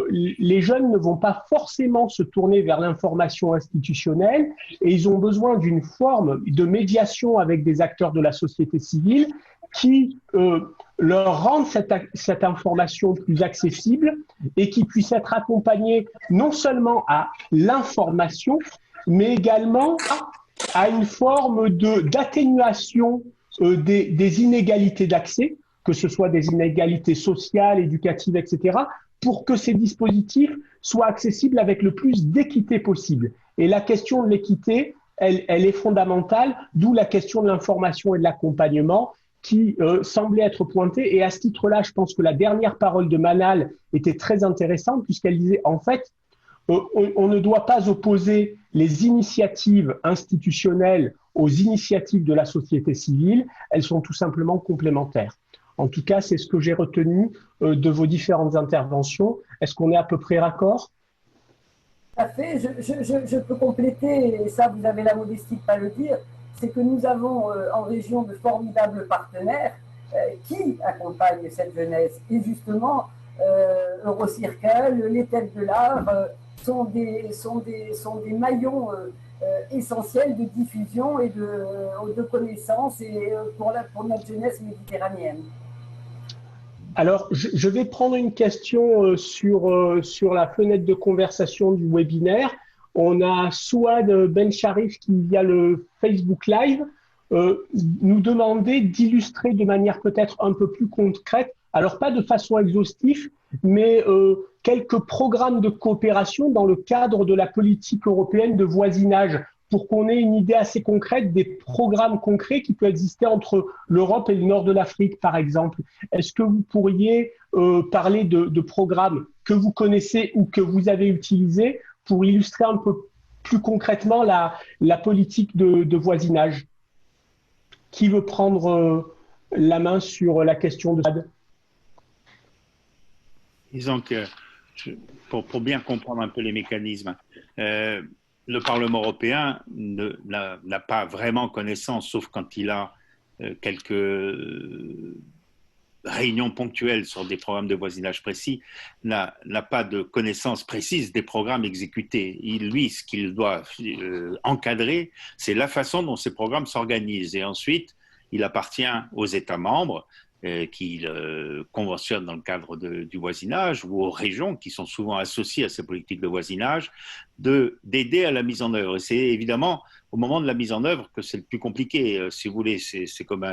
les jeunes ne vont pas forcément se tourner vers l'information institutionnelle et ils ont besoin d'une forme de médiation avec des acteurs de la société civile qui leur rendent cette information plus accessible et qui puissent être accompagnés non seulement à l'information, mais également à une forme d'atténuation des inégalités d'accès, que ce soit des inégalités sociales, éducatives, etc., pour que ces dispositifs soient accessibles avec le plus d'équité possible. Et la question de l'équité, elle est fondamentale, d'où la question de l'information et de l'accompagnement, qui semblait être pointée. Et à ce titre-là, je pense que la dernière parole de Manal était très intéressante puisqu'elle disait, en fait, on ne doit pas opposer les initiatives institutionnelles aux initiatives de la société civile. Elles sont tout simplement complémentaires. En tout cas, c'est ce que j'ai retenu de vos différentes interventions. Est-ce qu'on est à peu près raccord ? Tout à fait. Je peux compléter, et ça, vous avez la modestie de ne pas le dire, c'est que nous avons en région de formidables partenaires qui accompagnent cette jeunesse. Et justement, Eurocircle, les Têtes de l'Art sont des maillons essentiels de diffusion et de connaissances et pour notre jeunesse méditerranéenne. Alors, je vais prendre une question sur la fenêtre de conversation du webinaire. On a Souad Ben Sharif qui, via le Facebook Live, nous demandait d'illustrer de manière peut-être un peu plus concrète, alors pas de façon exhaustive, mais quelques programmes de coopération dans le cadre de la politique européenne de voisinage, pour qu'on ait une idée assez concrète des programmes concrets qui peuvent exister entre l'Europe et le nord de l'Afrique, par exemple. Est-ce que vous pourriez parler de programmes que vous connaissez ou que vous avez utilisés pour illustrer un peu plus concrètement la politique de voisinage? Qui veut prendre la main sur la question de SAD? Disons que, pour bien comprendre un peu les mécanismes, le Parlement européen n'a pas vraiment connaissance, sauf quand il a quelques réunions ponctuelles sur des programmes de voisinage précis, n'a pas de connaissance précise des programmes exécutés. Lui, ce qu'il doit encadrer, c'est la façon dont ces programmes s'organisent. Et ensuite, il appartient aux États membres qui conventionnent dans le cadre du voisinage ou aux régions qui sont souvent associées à ces politiques de voisinage d'aider à la mise en œuvre. Et c'est évidemment au moment de la mise en œuvre que c'est le plus compliqué. Si vous voulez, c'est comme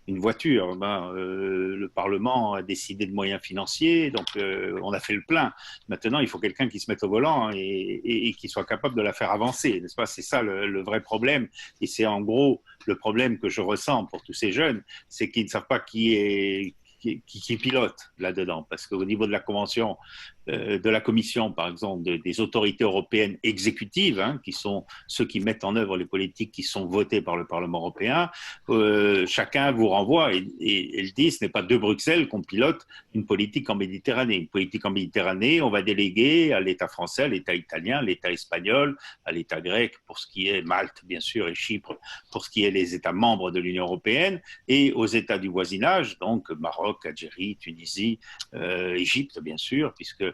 une voiture. Le Parlement a décidé de moyens financiers, donc on a fait le plein. Maintenant, il faut quelqu'un qui se mette au volant et qui soit capable de la faire avancer, n'est-ce pas? C'est ça le vrai problème. Et c'est en gros le problème que je ressens pour tous ces jeunes, c'est qu'ils ne savent pas qui pilote là-dedans. Parce qu'au niveau de la convention, de la Commission, par exemple, des autorités européennes exécutives, qui sont ceux qui mettent en œuvre les politiques qui sont votées par le Parlement européen, chacun vous renvoie et le dit, ce n'est pas de Bruxelles qu'on pilote une politique en Méditerranée. Une politique en Méditerranée, on va déléguer à l'État français, à l'État italien, à l'État espagnol, à l'État grec, pour ce qui est Malte, bien sûr, et Chypre, pour ce qui est les États membres de l'Union européenne, et aux États du voisinage, donc Maroc, Algérie, Tunisie, Égypte, bien sûr, puisque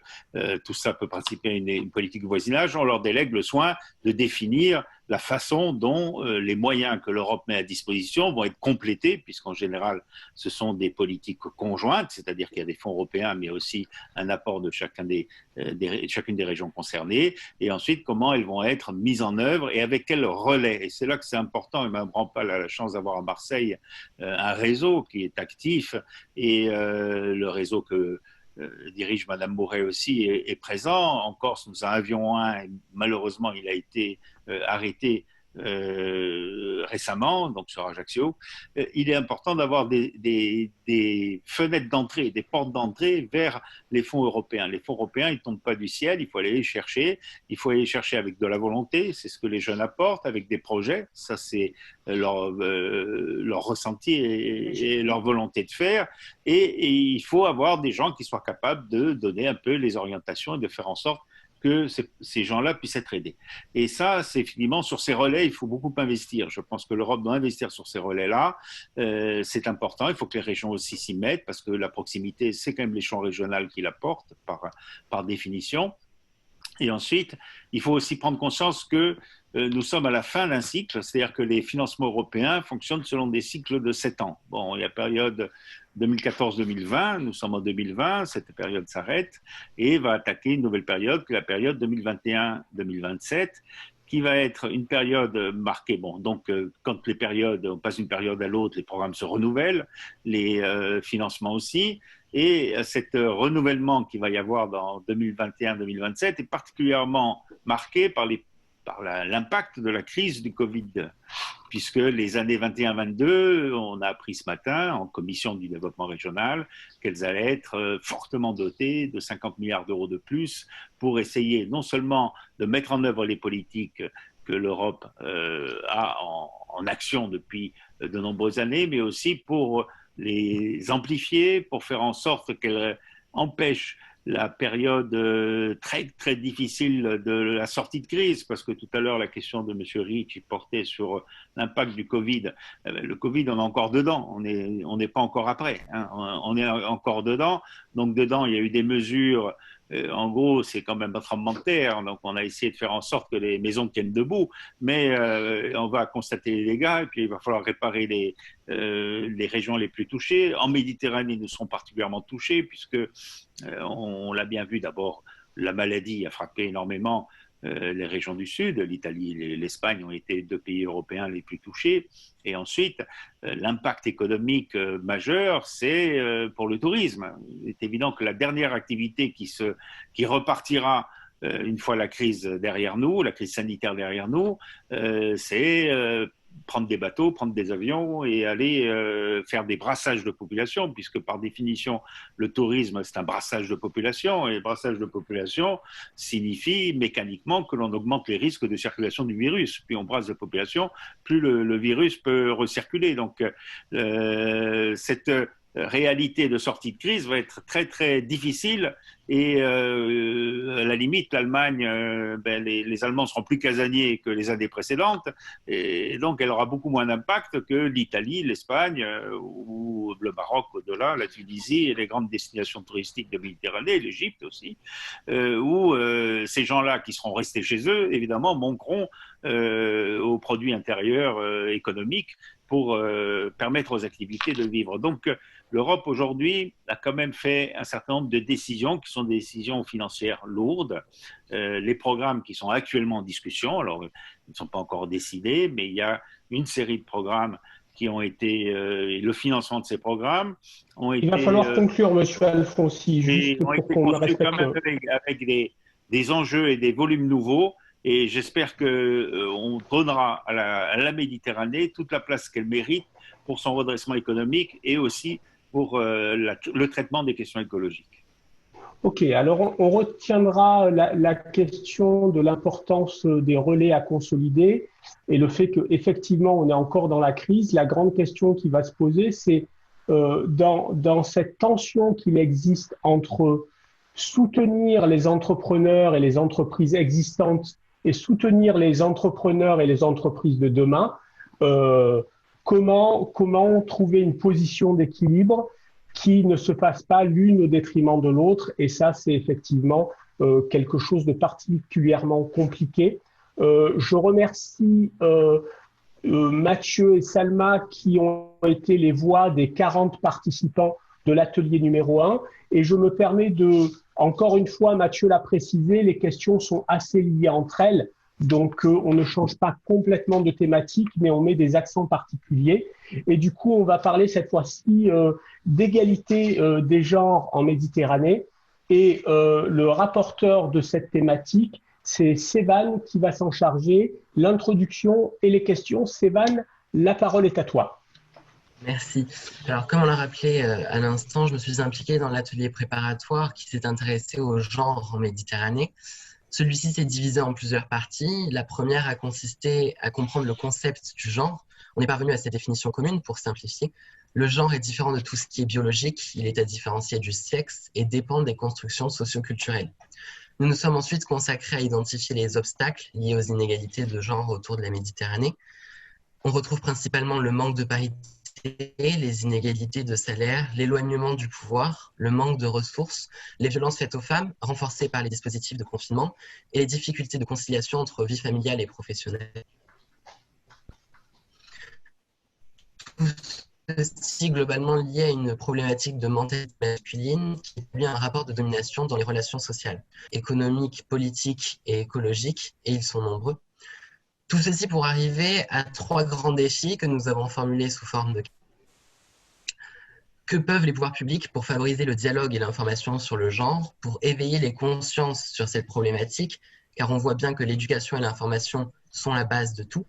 tout ça peut participer à une politique de voisinage. On leur délègue le soin de définir la façon dont les moyens que l'Europe met à disposition vont être complétés, puisqu'en général, ce sont des politiques conjointes, c'est-à-dire qu'il y a des fonds européens, mais aussi un apport de chacune des régions concernées, et ensuite, comment elles vont être mises en œuvre et avec quel relais. Et c'est là que c'est important. Il ne me prend pas la chance d'avoir à Marseille un réseau qui est actif, et le réseau que dirige Madame Mouret aussi est présent. En Corse, nous en avions un, et malheureusement, il a été arrêté récemment, donc sur Ajaccio. Il est important d'avoir des fenêtres d'entrée, des portes d'entrée vers les fonds européens. Les fonds européens, ils ne tombent pas du ciel, il faut aller les chercher. Il faut aller les chercher avec de la volonté, c'est ce que les jeunes apportent, avec des projets. Ça, c'est leur ressenti et leur volonté de faire. Et il faut avoir des gens qui soient capables de donner un peu les orientations et de faire en sorte que ces gens-là puissent être aidés. Et ça, c'est finalement, sur ces relais, il faut beaucoup investir. Je pense que l'Europe doit investir sur ces relais-là. C'est important. Il faut que les régions aussi s'y mettent, parce que la proximité, c'est quand même l'échelon régional qui l'apporte, par définition. Et ensuite, il faut aussi prendre conscience que nous sommes à la fin d'un cycle, c'est-à-dire que les financements européens fonctionnent selon des cycles de 7 ans. Bon, il y a la période 2014-2020, nous sommes en 2020, cette période s'arrête et va attaquer une nouvelle période, qui est la période 2021-2027, qui va être une période marquée. Bon, donc, quand on passe d'une période à l'autre, les programmes se renouvellent, les financements aussi. Et cet renouvellement qu'il va y avoir dans 2021-2027 est particulièrement marqué par l'impact de la crise du Covid, puisque les années 21-22, on a appris ce matin en commission du développement régional qu'elles allaient être fortement dotées de 50 milliards d'euros de plus pour essayer non seulement de mettre en œuvre les politiques que l'Europe a en action depuis de nombreuses années, mais aussi pour les amplifier, pour faire en sorte qu'elles empêchent la période très, très difficile de la sortie de crise, parce que tout à l'heure, la question de M. Rich portait sur l'impact du Covid. Le Covid, on est encore dedans, on n'est pas encore après, on est encore dedans. Donc dedans, il y a eu des mesures, en gros, c'est quand même un tremblement de terre, donc on a essayé de faire en sorte que les maisons tiennent debout, mais on va constater les dégâts, et puis il va falloir réparer les régions les plus touchées. En Méditerranée, nous serons particulièrement touchés, puisque on l'a bien vu d'abord, la maladie a frappé énormément les régions du Sud. L'Italie et l'Espagne ont été deux pays européens les plus touchés. Et ensuite, l'impact économique majeur, c'est pour le tourisme. Il est évident que la dernière activité qui repartira une fois la crise derrière nous, la crise sanitaire derrière nous, c'est prendre des bateaux, prendre des avions et aller faire des brassages de population, puisque par définition, le tourisme, c'est un brassage de population, et le brassage de population signifie mécaniquement que l'on augmente les risques de circulation du virus. Plus on brasse de population, plus le virus peut recirculer. Donc, cette réalité de sortie de crise va être très très difficile et à la limite l'Allemagne, les Allemands seront plus casaniers que les années précédentes et donc elle aura beaucoup moins d'impact que l'Italie, l'Espagne ou le Maroc au-delà, la Tunisie et les grandes destinations touristiques de Méditerranée, l'Égypte aussi, où ces gens-là qui seront restés chez eux évidemment manqueront au produit intérieur économique pour permettre aux activités de vivre. Donc, l'Europe aujourd'hui a quand même fait un certain nombre de décisions qui sont des décisions financières lourdes. Les programmes qui sont actuellement en discussion, alors ils ne sont pas encore décidés, mais il y a une série de programmes qui ont été, le financement de ces programmes ont été... Il va falloir conclure, Monsieur Alfonsi, juste ont pour été qu'on construits respecte... quand même avec des enjeux et des volumes nouveaux. Et j'espère qu'on donnera à la Méditerranée toute la place qu'elle mérite pour son redressement économique et aussi pour le traitement des questions écologiques. Ok, alors on retiendra la question de l'importance des relais à consolider et le fait qu'effectivement on est encore dans la crise. La grande question qui va se poser, c'est dans cette tension qu'il existe entre soutenir les entrepreneurs et les entreprises existantes et soutenir les entrepreneurs et les entreprises de demain, comment trouver une position d'équilibre qui ne se fasse pas l'une au détriment de l'autre. Et ça, c'est effectivement quelque chose de particulièrement compliqué. Je remercie Mathieu et Salma qui ont été les voix des 40 participants de l'atelier numéro 1. Et je me permets encore une fois, Mathieu l'a précisé, les questions sont assez liées entre elles. Donc, on ne change pas complètement de thématique, mais on met des accents particuliers. Et du coup, on va parler cette fois-ci d'égalité des genres en Méditerranée. Et le rapporteur de cette thématique, c'est Sévan qui va s'en charger. L'introduction et les questions. Sévan, la parole est à toi. Merci. Alors, comme on l'a rappelé à l'instant, je me suis impliquée dans l'atelier préparatoire qui s'est intéressé au genre en Méditerranée. Celui-ci s'est divisé en plusieurs parties. La première a consisté à comprendre le concept du genre. On est parvenu à cette définition commune pour simplifier. Le genre est différent de tout ce qui est biologique. Il est à différencier du sexe et dépend des constructions socioculturelles. Nous nous sommes ensuite consacrés à identifier les obstacles liés aux inégalités de genre autour de la Méditerranée. On retrouve principalement le manque de parité, les inégalités de salaire, l'éloignement du pouvoir, le manque de ressources, les violences faites aux femmes, renforcées par les dispositifs de confinement, et les difficultés de conciliation entre vie familiale et professionnelle. Tout ceci globalement lié à une problématique de mentalité masculine qui établit un rapport de domination dans les relations sociales, économiques, politiques et écologiques, et ils sont nombreux. Tout ceci pour arriver à 3 grands défis que nous avons formulés sous forme de... Que peuvent les pouvoirs publics pour favoriser le dialogue et l'information sur le genre, pour éveiller les consciences sur cette problématique, car on voit bien que l'éducation et l'information sont la base de tout.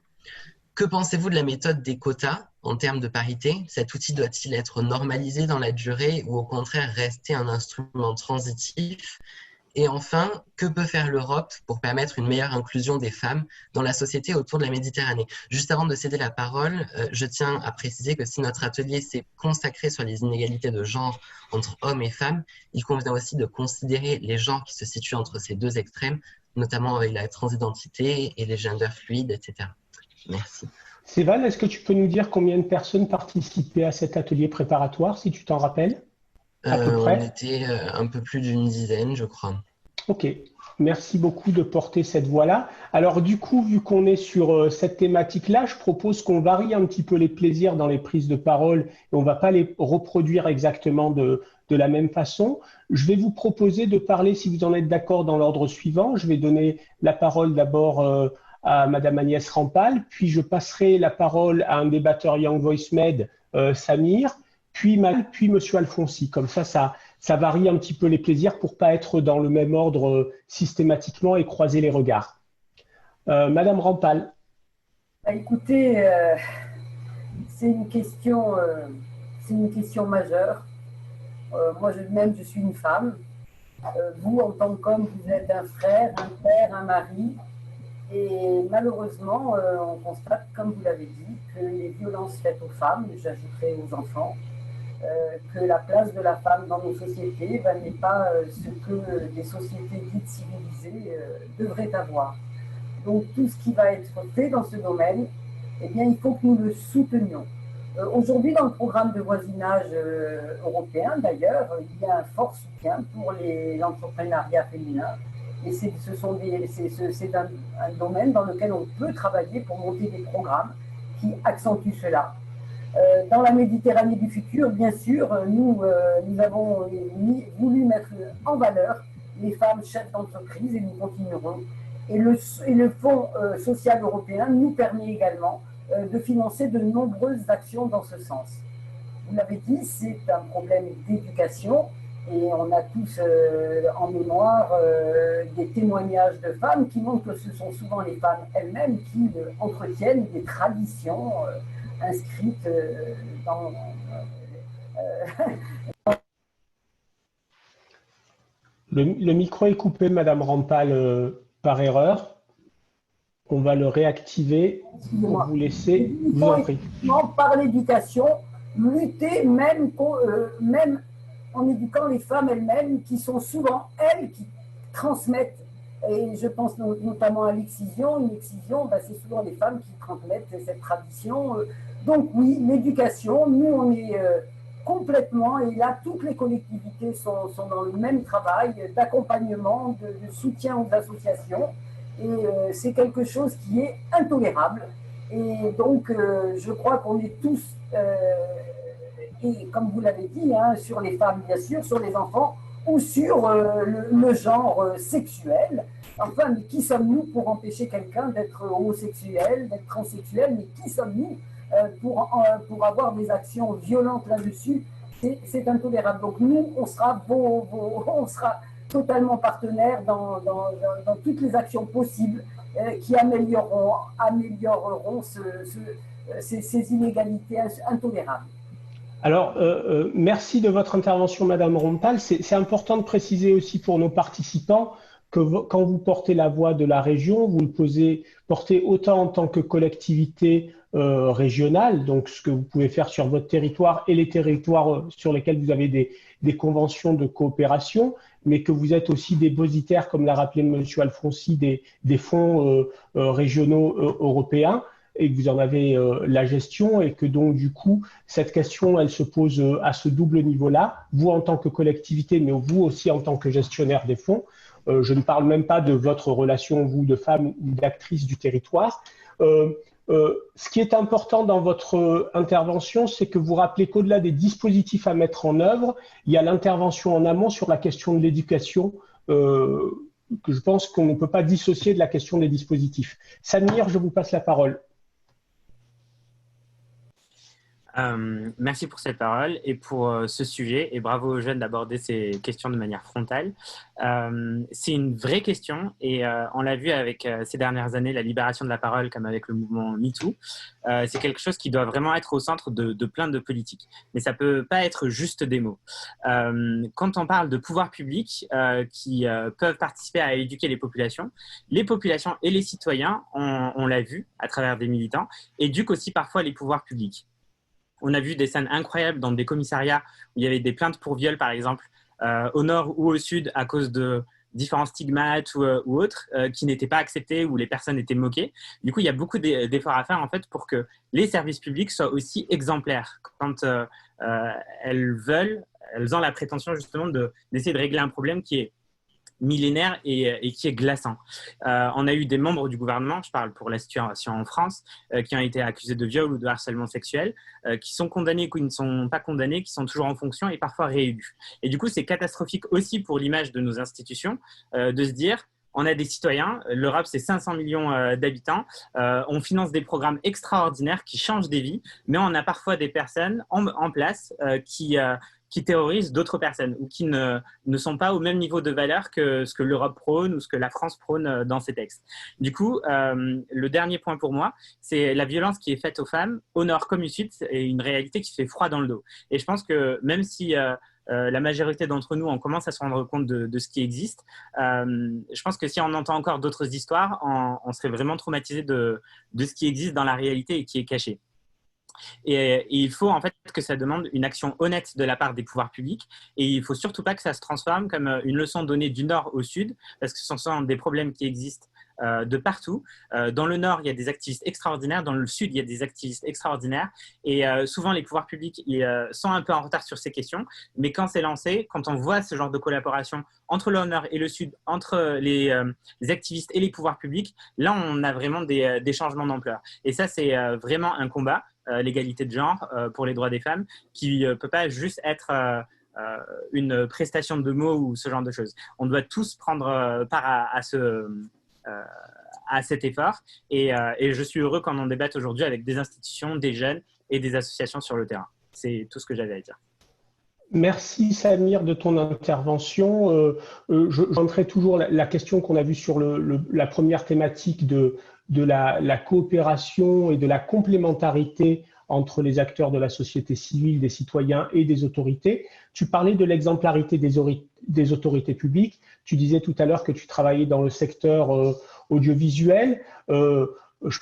Que pensez-vous de la méthode des quotas en termes de parité? Cet outil doit-il être normalisé dans la durée ou au contraire rester un instrument transitif? Et enfin, que peut faire l'Europe pour permettre une meilleure inclusion des femmes dans la société autour de la Méditerranée? Juste avant de céder la parole, je tiens à préciser que si notre atelier s'est consacré sur les inégalités de genre entre hommes et femmes, il convient aussi de considérer les genres qui se situent entre ces deux extrêmes, notamment avec la transidentité et les genders fluides, etc. Merci. Sévan, est-ce que tu peux nous dire combien de personnes participaient à cet atelier préparatoire, si tu t'en rappelles? À peu près. On était un peu plus d'une dizaine, je crois. Ok. Merci beaucoup de porter cette voix-là. Alors du coup, vu qu'on est sur cette thématique-là, je propose qu'on varie un petit peu les plaisirs dans les prises de parole et on ne va pas les reproduire exactement de la même façon. Je vais vous proposer de parler, si vous en êtes d'accord, dans l'ordre suivant. Je vais donner la parole d'abord à Madame Agnès Rampal, puis je passerai la parole à un débatteur Young Voice Med, Samir, puis Monsieur Alfonsi. Comme ça varie un petit peu les plaisirs pour pas être dans le même ordre systématiquement et croiser les regards. Madame Rampal. Écoutez, c'est une question majeure. Moi-même, je suis une femme. Vous, en tant qu'homme, vous êtes un frère, un père, un mari. Et malheureusement, on constate, comme vous l'avez dit, que les violences faites aux femmes, j'ajouterai aux enfants, que la place de la femme dans nos sociétés n'est pas ce que des sociétés dites civilisées devraient avoir. Donc tout ce qui va être fait dans ce domaine, eh bien, il faut que nous le soutenions. Aujourd'hui, dans le programme de voisinage européen, d'ailleurs, il y a un fort soutien pour l'entrepreneuriat féminin. Et c'est un domaine dans lequel on peut travailler pour monter des programmes qui accentuent cela. Dans la Méditerranée du futur, bien sûr, nous avons voulu mettre en valeur les femmes chefs d'entreprise et nous continuerons. Et le Fonds social européen nous permet également de financer de nombreuses actions dans ce sens. Vous l'avez dit, c'est un problème d'éducation et on a tous en mémoire des témoignages de femmes qui montrent que ce sont souvent les femmes elles-mêmes qui entretiennent des traditions inscrites dans... Le micro est coupé, Madame Rampal, par erreur. On va le réactiver pour vous laisser. Vous en prie. Par l'éducation, lutter même en éduquant les femmes elles-mêmes qui sont souvent elles qui transmettent. Et je pense notamment à l'excision. Une excision, c'est souvent les femmes qui transmettent cette tradition. Donc oui, l'éducation, nous on est complètement, et là toutes les collectivités sont dans le même travail d'accompagnement, de soutien aux associations. Et c'est quelque chose qui est intolérable. Et donc, je crois qu'on est tous, et comme vous l'avez dit, sur les femmes, bien sûr, sur les enfants, ou sur le genre sexuel. Enfin, mais qui sommes-nous pour empêcher quelqu'un d'être homosexuel, d'être transsexuel? Mais qui sommes-nous pour avoir des actions violentes là-dessus? C'est intolérable. Donc, nous, on sera totalement partenaires dans toutes les actions possibles qui amélioreront ces inégalités intolérables. Alors, merci de votre intervention, Madame Rampal. C'est important de préciser aussi pour nos participants que quand vous portez la voix de la région, vous le portez autant en tant que collectivité régionale, donc ce que vous pouvez faire sur votre territoire et les territoires sur lesquels vous avez des conventions de coopération, mais que vous êtes aussi dépositaire, comme l'a rappelé M. Alfonsi, des fonds régionaux européens, et que vous en avez la gestion, et que donc du coup, cette question, elle se pose à ce double niveau-là, vous en tant que collectivité, mais vous aussi en tant que gestionnaire des fonds. Je ne parle même pas de votre relation, vous, de femme ou d'actrice du territoire. Ce qui est important dans votre intervention, c'est que vous rappelez qu'au-delà des dispositifs à mettre en œuvre, il y a l'intervention en amont sur la question de l'éducation, que je pense qu'on ne peut pas dissocier de la question des dispositifs. Samir, je vous passe la parole. Merci pour cette parole et pour ce sujet, et bravo aux jeunes d'aborder ces questions de manière frontale. C'est une vraie question et on l'a vu avec ces dernières années, la libération de la parole, comme avec le mouvement MeToo. C'est quelque chose qui doit vraiment être au centre de plein de politiques, mais ça ne peut pas être juste des mots. Quand on parle de pouvoirs publics qui peuvent participer à éduquer les populations et les citoyens, on l'a vu à travers des militants, éduquent aussi parfois les pouvoirs publics. On a vu des scènes incroyables dans des commissariats où il y avait des plaintes pour viol, par exemple, au nord ou au sud, à cause de différents stigmates ou autres qui n'étaient pas acceptés, où les personnes étaient moquées. Du coup, il y a beaucoup d'efforts à faire en fait, pour que les services publics soient aussi exemplaires quand elles ont la prétention justement d'essayer de régler un problème qui est millénaire et qui est glaçant. On a eu des membres du gouvernement, je parle pour la situation en France, qui ont été accusés de viol ou de harcèlement sexuel, qui sont condamnés ou qui ne sont pas condamnés, qui sont toujours en fonction et parfois réélus. Et du coup, c'est catastrophique aussi pour l'image de nos institutions de se dire on a des citoyens, l'Europe c'est 500 millions d'habitants, on finance des programmes extraordinaires qui changent des vies, mais on a parfois des personnes en place qui terrorisent d'autres personnes ou qui ne sont pas au même niveau de valeur que ce que l'Europe prône ou ce que la France prône dans ses textes. Du coup, le dernier point pour moi, c'est la violence qui est faite aux femmes, au nord comme au sud, et une réalité qui fait froid dans le dos. Et je pense que même si la majorité d'entre nous, on commence à se rendre compte de ce qui existe, je pense que si on entend encore d'autres histoires, on serait vraiment traumatisé de ce qui existe dans la réalité et qui est caché. Et il faut en fait que ça demande une action honnête de la part des pouvoirs publics et il ne faut surtout pas que ça se transforme comme une leçon donnée du nord au sud parce que ce sont des problèmes qui existent de partout. Dans le nord, il y a des activistes extraordinaires, dans le sud, il y a des activistes extraordinaires et souvent les pouvoirs publics sont un peu en retard sur ces questions, mais quand c'est lancé, quand on voit ce genre de collaboration entre le nord et le sud, entre les activistes et les pouvoirs publics, là on a vraiment des changements d'ampleur. Et ça c'est vraiment un combat, l'égalité de genre pour les droits des femmes, qui ne peut pas juste être une prestation de mots ou ce genre de choses. On doit tous prendre part à cet effort et je suis heureux qu'on en débatte aujourd'hui avec des institutions, des jeunes et des associations sur le terrain. C'est tout ce que j'avais à dire. Merci Samir de ton intervention. J'entrerai toujours la question qu'on a vue sur la première thématique de la coopération et de la complémentarité entre les acteurs de la société civile, des citoyens et des autorités. Tu parlais de l'exemplarité des autorités publiques. Tu disais tout à l'heure que tu travaillais dans le secteur audiovisuel. Je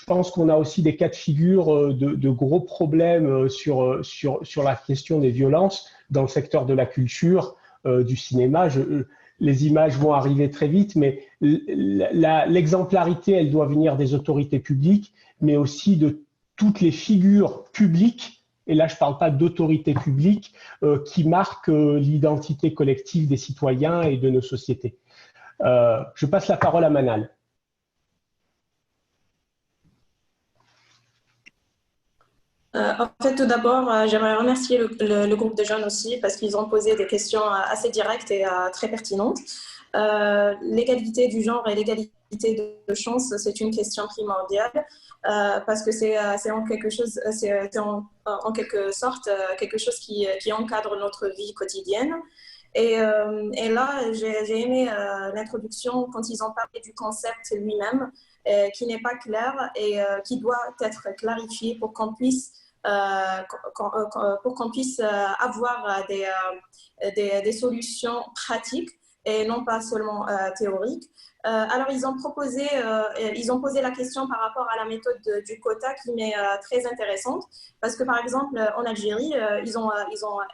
pense qu'on a aussi des cas de figure de gros problèmes sur la question des violences dans le secteur de la culture, du cinéma. Les images vont arriver très vite, mais l'exemplarité, elle doit venir des autorités publiques, mais aussi de toutes les figures publiques, et là je ne parle pas d'autorités publiques, qui marquent l'identité collective des citoyens et de nos sociétés. Je passe la parole à Manal. En fait, tout d'abord, j'aimerais remercier le groupe de jeunes aussi parce qu'ils ont posé des questions assez directes et très pertinentes. L'égalité du genre et l'égalité de chance, c'est une question primordiale parce que c'est en quelque sorte quelque chose qui encadre notre vie quotidienne. Et là, j'ai aimé l'introduction quand ils ont parlé du concept lui-même, qui n'est pas clair et qui doit être clarifié pour qu'on puisse avoir des solutions pratiques et non pas seulement théoriques. Alors, ils ont posé la question par rapport à la méthode du quota qui m'est très intéressante parce que, par exemple, en Algérie, ils ont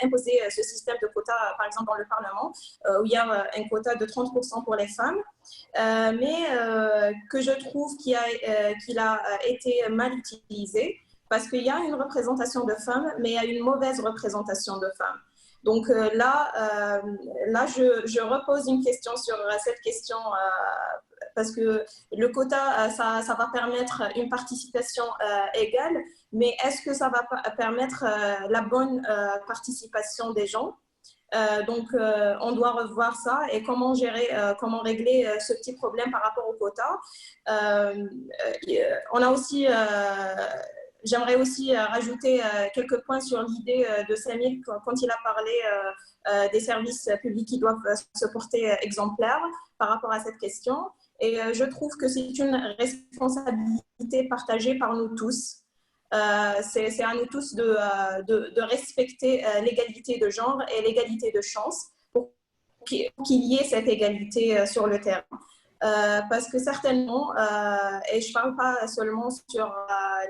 imposé ce système de quota, par exemple, dans le Parlement, où il y a un quota de 30% pour les femmes, mais que je trouve qu'il a été mal utilisé parce qu'il y a une représentation de femmes, mais il y a une mauvaise représentation de femmes. Donc là, je repose une question sur cette question parce que le quota, ça va permettre une participation égale, mais est-ce que ça va permettre la bonne participation des gens? Donc, on doit revoir ça et comment gérer, comment régler ce petit problème par rapport au quota. On a aussi... J'aimerais aussi rajouter quelques points sur l'idée de Samir quand il a parlé des services publics qui doivent se porter exemplaires par rapport à cette question. Et je trouve que c'est une responsabilité partagée par nous tous. C'est à nous tous de respecter l'égalité de genre et l'égalité de chance pour qu'il y ait cette égalité sur le terrain. Parce que certainement, et je ne parle pas seulement sur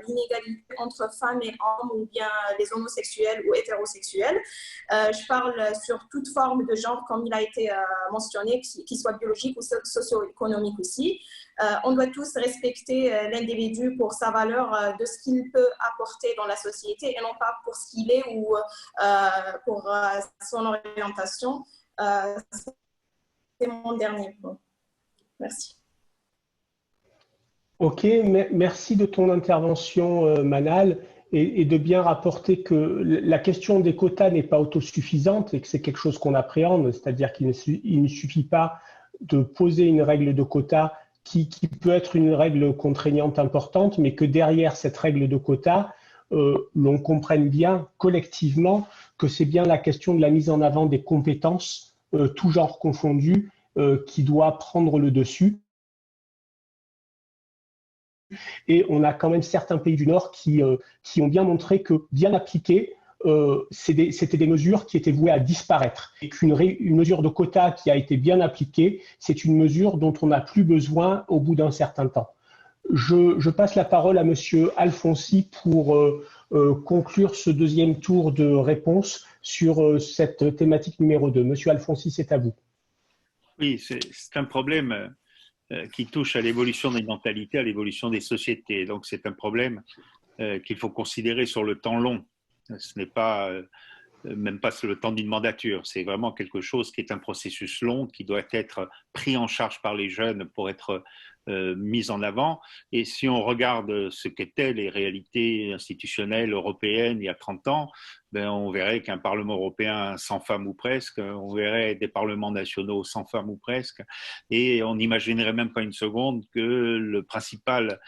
l'inégalité entre femmes et hommes ou bien les homosexuels ou hétérosexuels, je parle sur toute forme de genre comme il a été mentionné, qu'il soit biologique ou socio-économique aussi. On doit tous respecter l'individu pour sa valeur de ce qu'il peut apporter dans la société et non pas pour ce qu'il est ou pour son orientation. C'est mon dernier point. Merci. Ok, merci de ton intervention, Manal, et de bien rapporter que la question des quotas n'est pas autosuffisante et que c'est quelque chose qu'on appréhende, c'est-à-dire qu'il ne suffit pas de poser une règle de quotas qui peut être une règle contraignante importante, mais que derrière cette règle de quotas, l'on comprenne bien collectivement que c'est bien la question de la mise en avant des compétences, tout genre confondu, qui doit prendre le dessus. Et on a quand même certains pays du Nord qui ont bien montré que, bien appliquées, c'était des mesures qui étaient vouées à disparaître. Et qu'une mesure de quota qui a été bien appliquée, c'est une mesure dont on n'a plus besoin au bout d'un certain temps. Je passe la parole à Monsieur Alfonsi pour conclure ce deuxième tour de réponse sur cette thématique numéro 2. Monsieur Alfonsi, c'est à vous. Oui, c'est un problème qui touche à l'évolution des mentalités, à l'évolution des sociétés. Donc c'est un problème qu'il faut considérer sur le temps long. Ce n'est pas même pas sur le temps d'une mandature. C'est vraiment quelque chose qui est un processus long, qui doit être pris en charge par les jeunes pour être mis en avant. Et si on regarde ce qu'étaient les réalités institutionnelles européennes il y a 30 ans, ben on verrait qu'un Parlement européen sans femmes ou presque, on verrait des parlements nationaux sans femmes ou presque, et on n'imaginerait même pas une seconde que le principal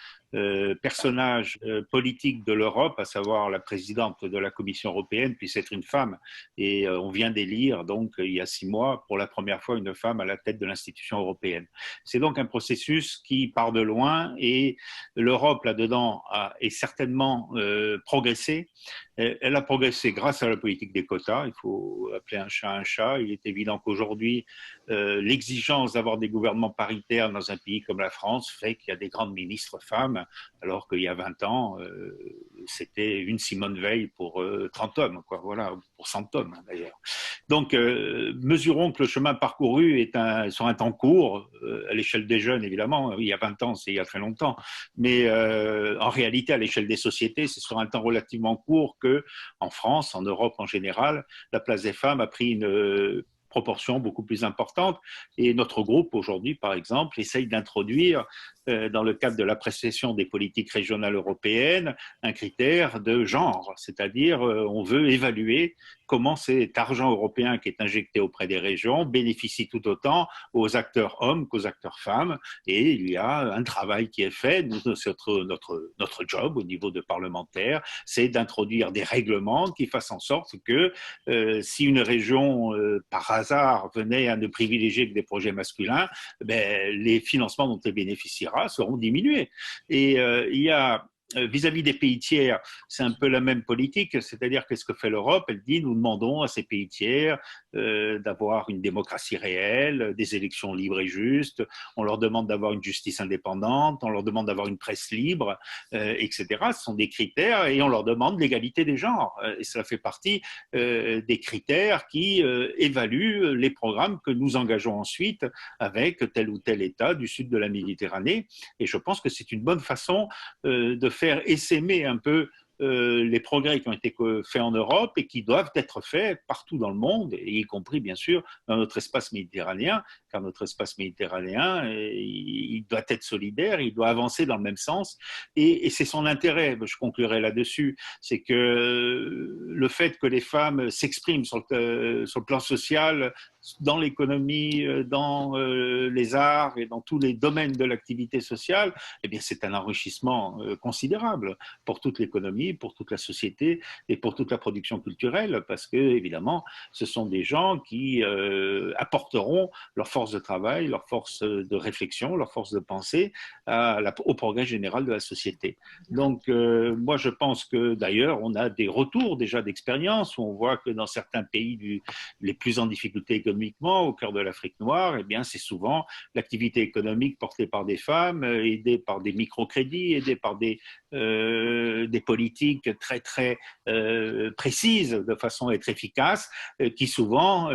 personnage politique de l'Europe, à savoir la présidente de la Commission européenne, puisse être une femme. Et on vient d'élire, donc, il y a 6 mois, pour la première fois, une femme à la tête de l'institution européenne. C'est donc un processus qui part de loin et l'Europe, là-dedans, est certainement progressé. Elle a progressé grâce à la politique des quotas. Il faut appeler un chat un chat. Il est évident qu'aujourd'hui, l'exigence d'avoir des gouvernements paritaires dans un pays comme la France fait qu'il y a des grandes ministres femmes, alors qu'il y a 20 ans, c'était une Simone Veil pour 30 hommes, quoi, voilà, pour 100 hommes d'ailleurs. Donc, mesurons que le chemin parcouru sur un temps court, à l'échelle des jeunes évidemment, il y a 20 ans, c'est il y a très longtemps, mais en réalité, à l'échelle des sociétés, c'est sur un temps relativement court qu'en France, en Europe en général, la place des femmes a pris une proportion beaucoup plus importante. Et notre groupe, aujourd'hui, par exemple, essaye d'introduire, dans le cadre de l'appréciation des politiques régionales européennes, un critère de genre, c'est-à-dire on veut évaluer comment cet argent européen qui est injecté auprès des régions bénéficie tout autant aux acteurs hommes qu'aux acteurs femmes. Et il y a un travail qui est fait. Notre job au niveau de parlementaires, c'est d'introduire des règlements qui fassent en sorte que si une région, par hasard, venait à ne privilégier que des projets masculins, ben, les financements dont elle bénéficiera seront diminués. Et il y a vis-à-vis des pays tiers, c'est un peu la même politique, c'est-à-dire qu'est-ce que fait l'Europe? Elle dit, nous demandons à ces pays tiers d'avoir une démocratie réelle, des élections libres et justes, on leur demande d'avoir une justice indépendante, on leur demande d'avoir une presse libre, etc. Ce sont des critères et on leur demande l'égalité des genres. Et cela fait partie des critères qui évaluent les programmes que nous engageons ensuite avec tel ou tel État du sud de la Méditerranée. Et je pense que c'est une bonne façon de faire essaimer un peu les progrès qui ont été faits en Europe et qui doivent être faits partout dans le monde, y compris bien sûr dans notre espace méditerranéen, car notre espace méditerranéen, il doit être solidaire, il doit avancer dans le même sens, et c'est son intérêt, je conclurai là-dessus, c'est que le fait que les femmes s'expriment sur le plan social, dans l'économie, dans les arts et dans tous les domaines de l'activité sociale, eh bien c'est un enrichissement considérable pour toute l'économie, pour toute la société et pour toute la production culturelle, parce que évidemment, ce sont des gens qui apporteront leur force de travail, leur force de réflexion, leur force de pensée au progrès général de la société. Donc, moi, je pense que d'ailleurs, on a des retours déjà d'expérience où on voit que dans certains pays les plus en difficulté économiquement, au cœur de l'Afrique noire, eh bien, c'est souvent l'activité économique portée par des femmes, aidée par des microcrédits, aidée par des politiques très, très précises de façon à être efficaces, qui souvent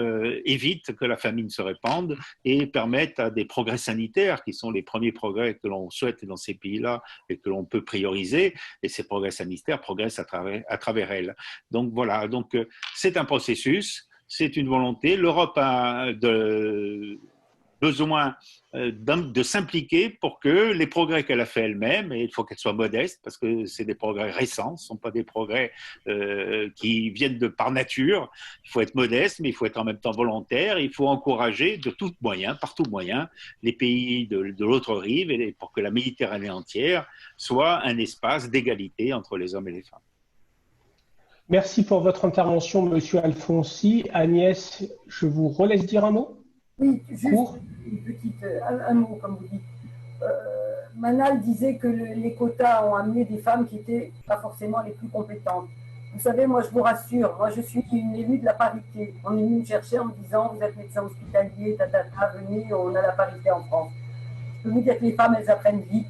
évitent que la famine se répande et permettent à des progrès sanitaires, qui sont les premiers progrès que l'on souhaite dans ces pays-là et que l'on peut prioriser, et ces progrès sanitaires progressent à travers elles. Donc voilà, donc c'est un processus. C'est une volonté. L'Europe besoin de s'impliquer pour que les progrès qu'elle a fait elle-même, et il faut qu'elle soit modeste parce que c'est des progrès récents, ce ne sont pas des progrès qui viennent par nature. Il faut être modeste, mais il faut être en même temps volontaire. Il faut encourager de tout moyen, par tout moyen, les pays de l'autre rive pour que la Méditerranée entière soit un espace d'égalité entre les hommes et les femmes. Merci pour votre intervention, Monsieur Alfonsi. Agnès, je vous relaisse dire un mot. Oui, juste un mot, comme vous dites. Manal disait que les quotas ont amené des femmes qui n'étaient pas forcément les plus compétentes. Vous savez, moi, je vous rassure, moi, je suis une élue de la parité. On est venu me chercher en me disant, vous êtes médecin hospitalier, venez, on a la parité en France. Je peux vous dire que les femmes, elles apprennent vite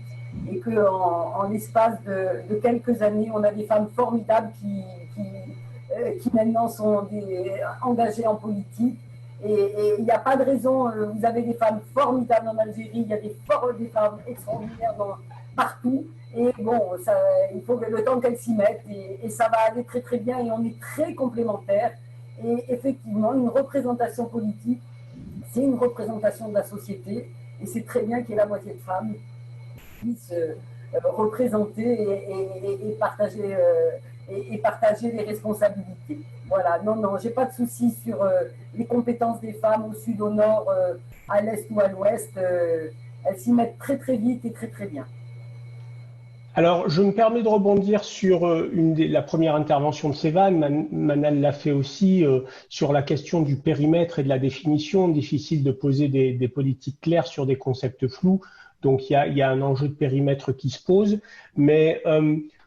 et qu'en l'espace de quelques années, on a des femmes formidables qui maintenant sont engagées en politique. Et il n'y a pas de raison, vous avez des femmes formidables en Algérie, il y a des femmes extraordinaires partout. Et bon, il faut le temps qu'elles s'y mettent et ça va aller très très bien et on est très complémentaires. Et effectivement, une représentation politique, c'est une représentation de la société et c'est très bien qu'il y ait la moitié de femmes qui puissent représenter et partager les responsabilités. Voilà, non, j'ai pas de souci sur les compétences des femmes au sud, au nord, à l'est ou à l'ouest. Elles s'y mettent très très vite et très très bien. Alors, je me permets de rebondir sur la première intervention de Sévan. Manal l'a fait aussi sur la question du périmètre et de la définition. Difficile de poser des politiques claires sur des concepts flous. Donc, il y a un enjeu de périmètre qui se pose. Mais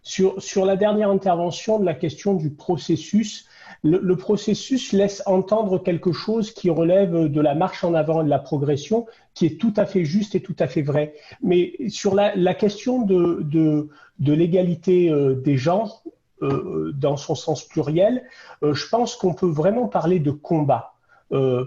sur la dernière intervention de la question du processus, le processus laisse entendre quelque chose qui relève de la marche en avant et de la progression, qui est tout à fait juste et tout à fait vrai. Mais sur la question de l'égalité des genres, dans son sens pluriel, je pense qu'on peut vraiment parler de combat,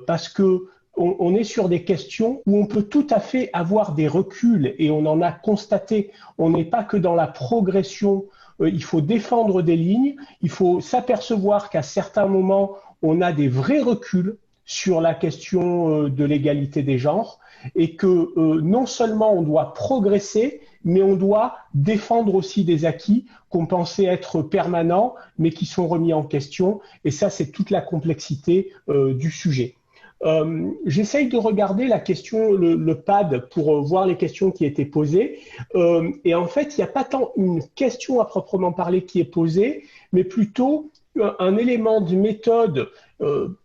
parce que on est sur des questions où on peut tout à fait avoir des reculs et on en a constaté. On n'est pas que dans la progression. Il faut défendre des lignes. Il faut s'apercevoir qu'à certains moments, on a des vrais reculs sur la question de l'égalité des genres et que non seulement on doit progresser, mais on doit défendre aussi des acquis qu'on pensait être permanents, mais qui sont remis en question. Et ça, c'est toute la complexité du sujet. J'essaye de regarder la question, le pad, pour voir les questions qui étaient posées. Et en fait, il n'y a pas tant une question à proprement parler qui est posée, mais plutôt un élément de méthode,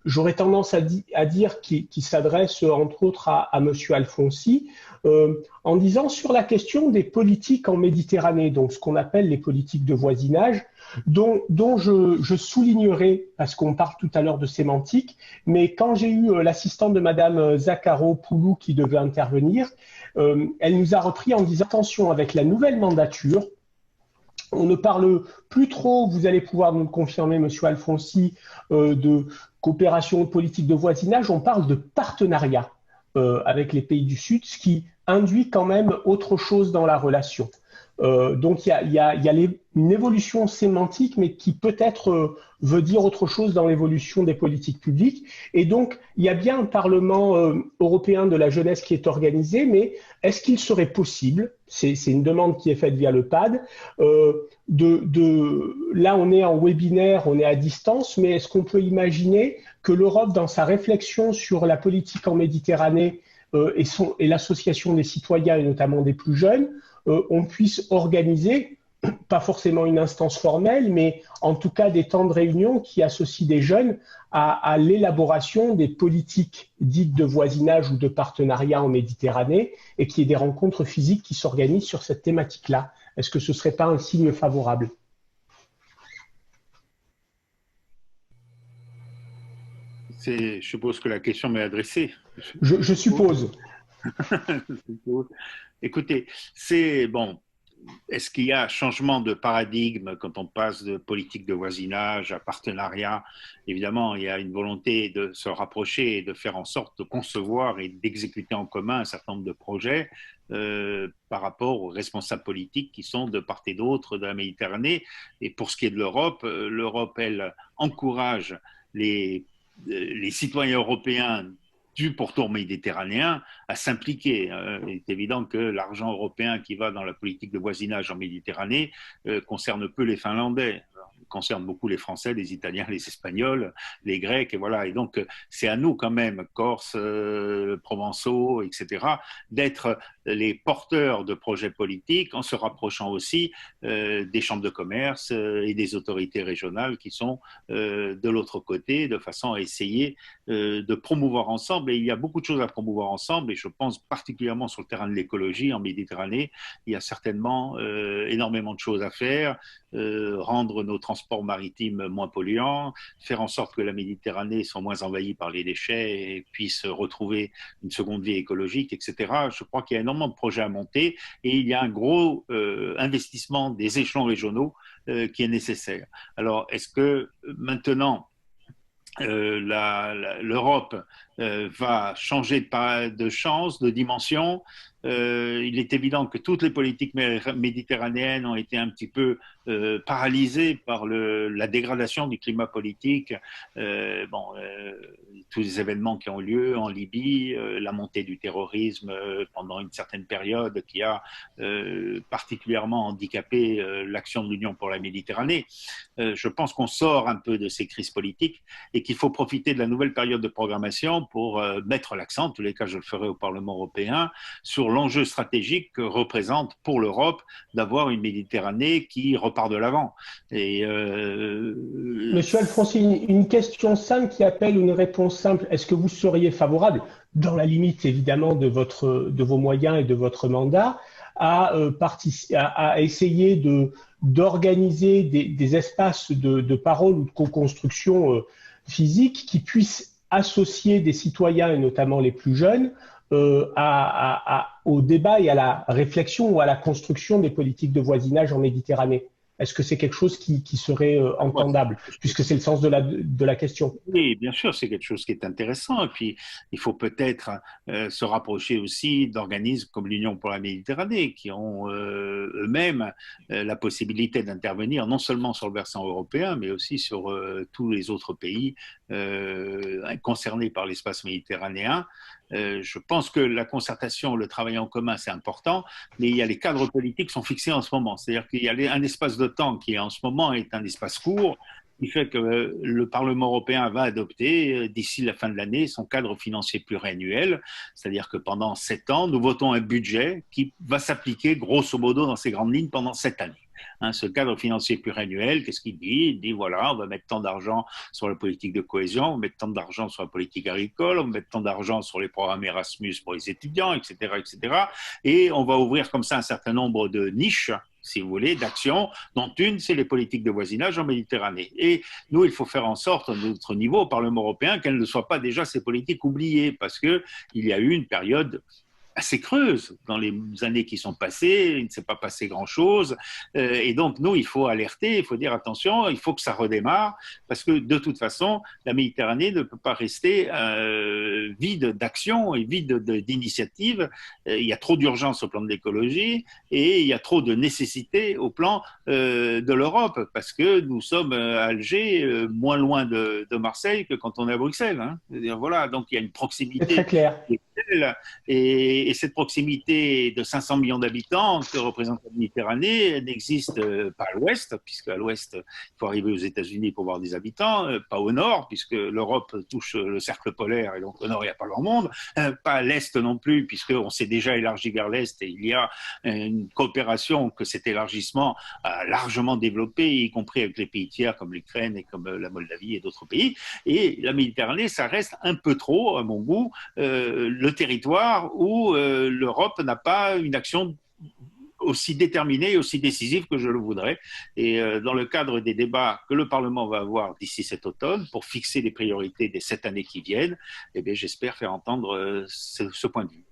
j'aurais tendance à dire, qui s'adresse entre autres à Monsieur Alfonsi, en disant sur la question des politiques en Méditerranée, donc ce qu'on appelle les politiques de voisinage, dont je soulignerai, parce qu'on parle tout à l'heure de sémantique, mais quand j'ai eu l'assistante de Madame Zakharov-Poulou qui devait intervenir, elle nous a repris en disant attention, avec la nouvelle mandature, on ne parle plus trop, vous allez pouvoir nous le confirmer, Monsieur Alfonsi, de coopération politique de voisinage, on parle de partenariat avec les pays du Sud, ce qui induit quand même autre chose dans la relation. Donc il y a une évolution sémantique, mais qui peut-être veut dire autre chose dans l'évolution des politiques publiques. Et donc il y a bien un Parlement européen de la jeunesse qui est organisé, mais est-ce qu'il serait possible, c'est une demande qui est faite via le PAD, là on est en webinaire, on est à distance, mais est-ce qu'on peut imaginer que l'Europe, dans sa réflexion sur la politique en Méditerranée et l'association des citoyens et notamment des plus jeunes, on puisse organiser, pas forcément une instance formelle, mais en tout cas des temps de réunion qui associent des jeunes à l'élaboration des politiques dites de voisinage ou de partenariat en Méditerranée et qu'il y ait des rencontres physiques qui s'organisent sur cette thématique-là. Est-ce que ce ne serait pas un signe favorable ? Je suppose que la question m'est adressée. Je suppose. Écoutez, c'est bon. Est-ce qu'il y a un changement de paradigme quand on passe de politique de voisinage à partenariat? Évidemment, il y a une volonté de se rapprocher et de faire en sorte de concevoir et d'exécuter en commun un certain nombre de projets par rapport aux responsables politiques qui sont de part et d'autre de la Méditerranée. Et pour ce qui est de l'Europe, l'Europe, elle, encourage les citoyens européens du pourtour méditerranéen à s'impliquer. Il est évident que l'argent européen qui va dans la politique de voisinage en Méditerranée concerne peu les Finlandais, concerne beaucoup les Français, les Italiens, les Espagnols, les Grecs, et voilà. Et donc, c'est à nous quand même, Corses, Provençaux, etc., d'être les porteurs de projets politiques en se rapprochant aussi des chambres de commerce et des autorités régionales qui sont de l'autre côté, de façon à essayer de promouvoir ensemble. Et il y a beaucoup de choses à promouvoir ensemble, et je pense particulièrement sur le terrain de l'écologie en Méditerranée, il y a certainement énormément de choses à faire, rendre nos transports maritimes moins polluants, faire en sorte que la Méditerranée soit moins envahie par les déchets et puisse retrouver une seconde vie écologique, etc. Je crois qu'il y a énormément de projets à monter, et il y a un gros investissement des échelons régionaux qui est nécessaire. Alors, est-ce que maintenant l'Europe va changer de chance, de dimension? Il est évident que toutes les politiques méditerranéennes ont été un petit peu paralysées par la dégradation du climat politique. Tous les événements qui ont lieu en Libye, la montée du terrorisme pendant une certaine période qui a particulièrement handicapé l'action de l'Union pour la Méditerranée. Je pense qu'on sort un peu de ces crises politiques et qu'il faut profiter de la nouvelle période de programmation pour mettre l'accent, en tous les cas je le ferai au Parlement européen, sur l'enjeu stratégique que représente pour l'Europe d'avoir une Méditerranée qui repart de l'avant. Monsieur Alfonsi, une question simple qui appelle une réponse simple. Est-ce que vous seriez favorable, dans la limite évidemment de vos moyens et de votre mandat, à essayer d'organiser des espaces de parole ou de co-construction physique qui puissent associer des citoyens, et notamment les plus jeunes, au débat et à la réflexion ou à la construction des politiques de voisinage en Méditerranée? Est-ce que c'est quelque chose qui serait entendable, puisque c'est le sens de la question? Oui, bien sûr, c'est quelque chose qui est intéressant. Et puis, il faut peut-être se rapprocher aussi d'organismes comme l'Union pour la Méditerranée, qui ont eux-mêmes la possibilité d'intervenir non seulement sur le versant européen, mais aussi sur tous les autres pays concernés par l'espace méditerranéen. Je pense que la concertation, le travail en commun, c'est important, mais il y a les cadres politiques qui sont fixés en ce moment. C'est-à-dire qu'il y a un espace de temps qui, en ce moment, est un espace court, qui fait que le Parlement européen va adopter, d'ici la fin de l'année, son cadre financier pluriannuel. C'est-à-dire que pendant 7 ans, nous votons un budget qui va s'appliquer, grosso modo, dans ses grandes lignes, pendant 7 années. Ce cadre financier pluriannuel, qu'est-ce qu'il dit? Il dit, voilà, on va mettre tant d'argent sur la politique de cohésion, on va mettre tant d'argent sur la politique agricole, on va mettre tant d'argent sur les programmes Erasmus pour les étudiants, etc., etc. Et on va ouvrir comme ça un certain nombre de niches, si vous voulez, d'actions, dont une, c'est les politiques de voisinage en Méditerranée. Et nous, il faut faire en sorte, à notre niveau, au Parlement européen, qu'elles ne soient pas déjà ces politiques oubliées, parce qu'il y a eu une période assez creuse dans les années qui sont passées, il ne s'est pas passé grand-chose, et donc nous, il faut alerter, il faut dire attention, il faut que ça redémarre, parce que de toute façon, la Méditerranée ne peut pas rester vide d'action et vide d'initiatives. Il y a trop d'urgence au plan de l'écologie, et il y a trop de nécessité au plan de l'Europe, parce que nous sommes à Alger, moins loin de Marseille que quand on est à Bruxelles. C'est-à-dire, voilà, donc il y a une proximité. C'est très clair. Et cette proximité de 500 millions d'habitants que représente la Méditerranée n'existe pas à l'ouest, puisque à l'ouest, il faut arriver aux États-Unis pour voir des habitants, pas au nord, puisque l'Europe touche le cercle polaire, et donc au nord, il n'y a pas grand monde, pas à l'est non plus, puisqu'on s'est déjà élargi vers l'est, et il y a une coopération que cet élargissement a largement développée, y compris avec les pays tiers comme l'Ukraine et comme la Moldavie et d'autres pays. Et la Méditerranée, ça reste un peu trop, à mon goût, le territoire où l'Europe n'a pas une action aussi déterminée et aussi décisive que je le voudrais. Et dans le cadre des débats que le Parlement va avoir d'ici cet automne pour fixer les priorités des 7 années qui viennent, eh bien, j'espère faire entendre ce point de vue.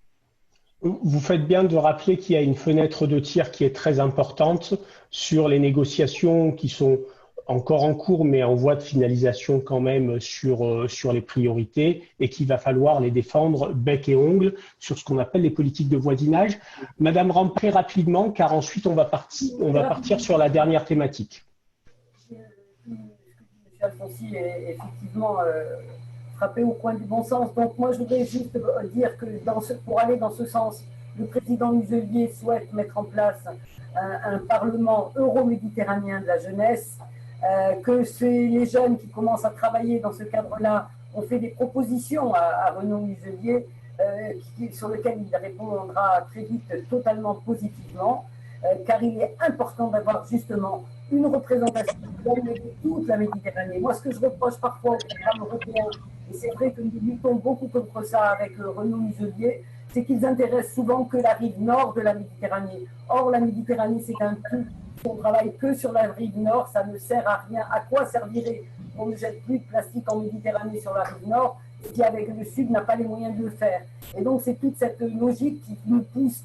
Vous faites bien de rappeler qu'il y a une fenêtre de tir qui est très importante sur les négociations qui sont encore en cours, mais en voie de finalisation quand même sur les priorités, et qu'il va falloir les défendre bec et ongle sur ce qu'on appelle les politiques de voisinage. Madame Rampé, rapidement, car ensuite on va partir sur la dernière thématique. Monsieur Alfonsi est effectivement frappé au coin du bon sens. Donc moi, je voudrais juste dire que pour aller dans ce sens, le président Muselier souhaite mettre en place un parlement euro-méditerranéen de la jeunesse, que c'est les jeunes qui commencent à travailler dans ce cadre-là ont fait des propositions à Renaud Muselier, sur lesquelles il répondra très vite totalement positivement, car il est important d'avoir justement une représentation de toute la Méditerranée. Moi, ce que je reproche parfois aux programmes européens, et c'est vrai que nous luttons beaucoup contre ça avec Renaud Muselier, c'est qu'ils intéressent souvent que la rive nord de la Méditerranée. Or, la Méditerranée, c'est un tout. Si on ne travaille que sur la rive nord, ça ne sert à rien. À quoi servirait on ne jette plus de plastique en Méditerranée sur la rive nord si avec le sud n'a pas les moyens de le faire? Et donc, c'est toute cette logique qui nous pousse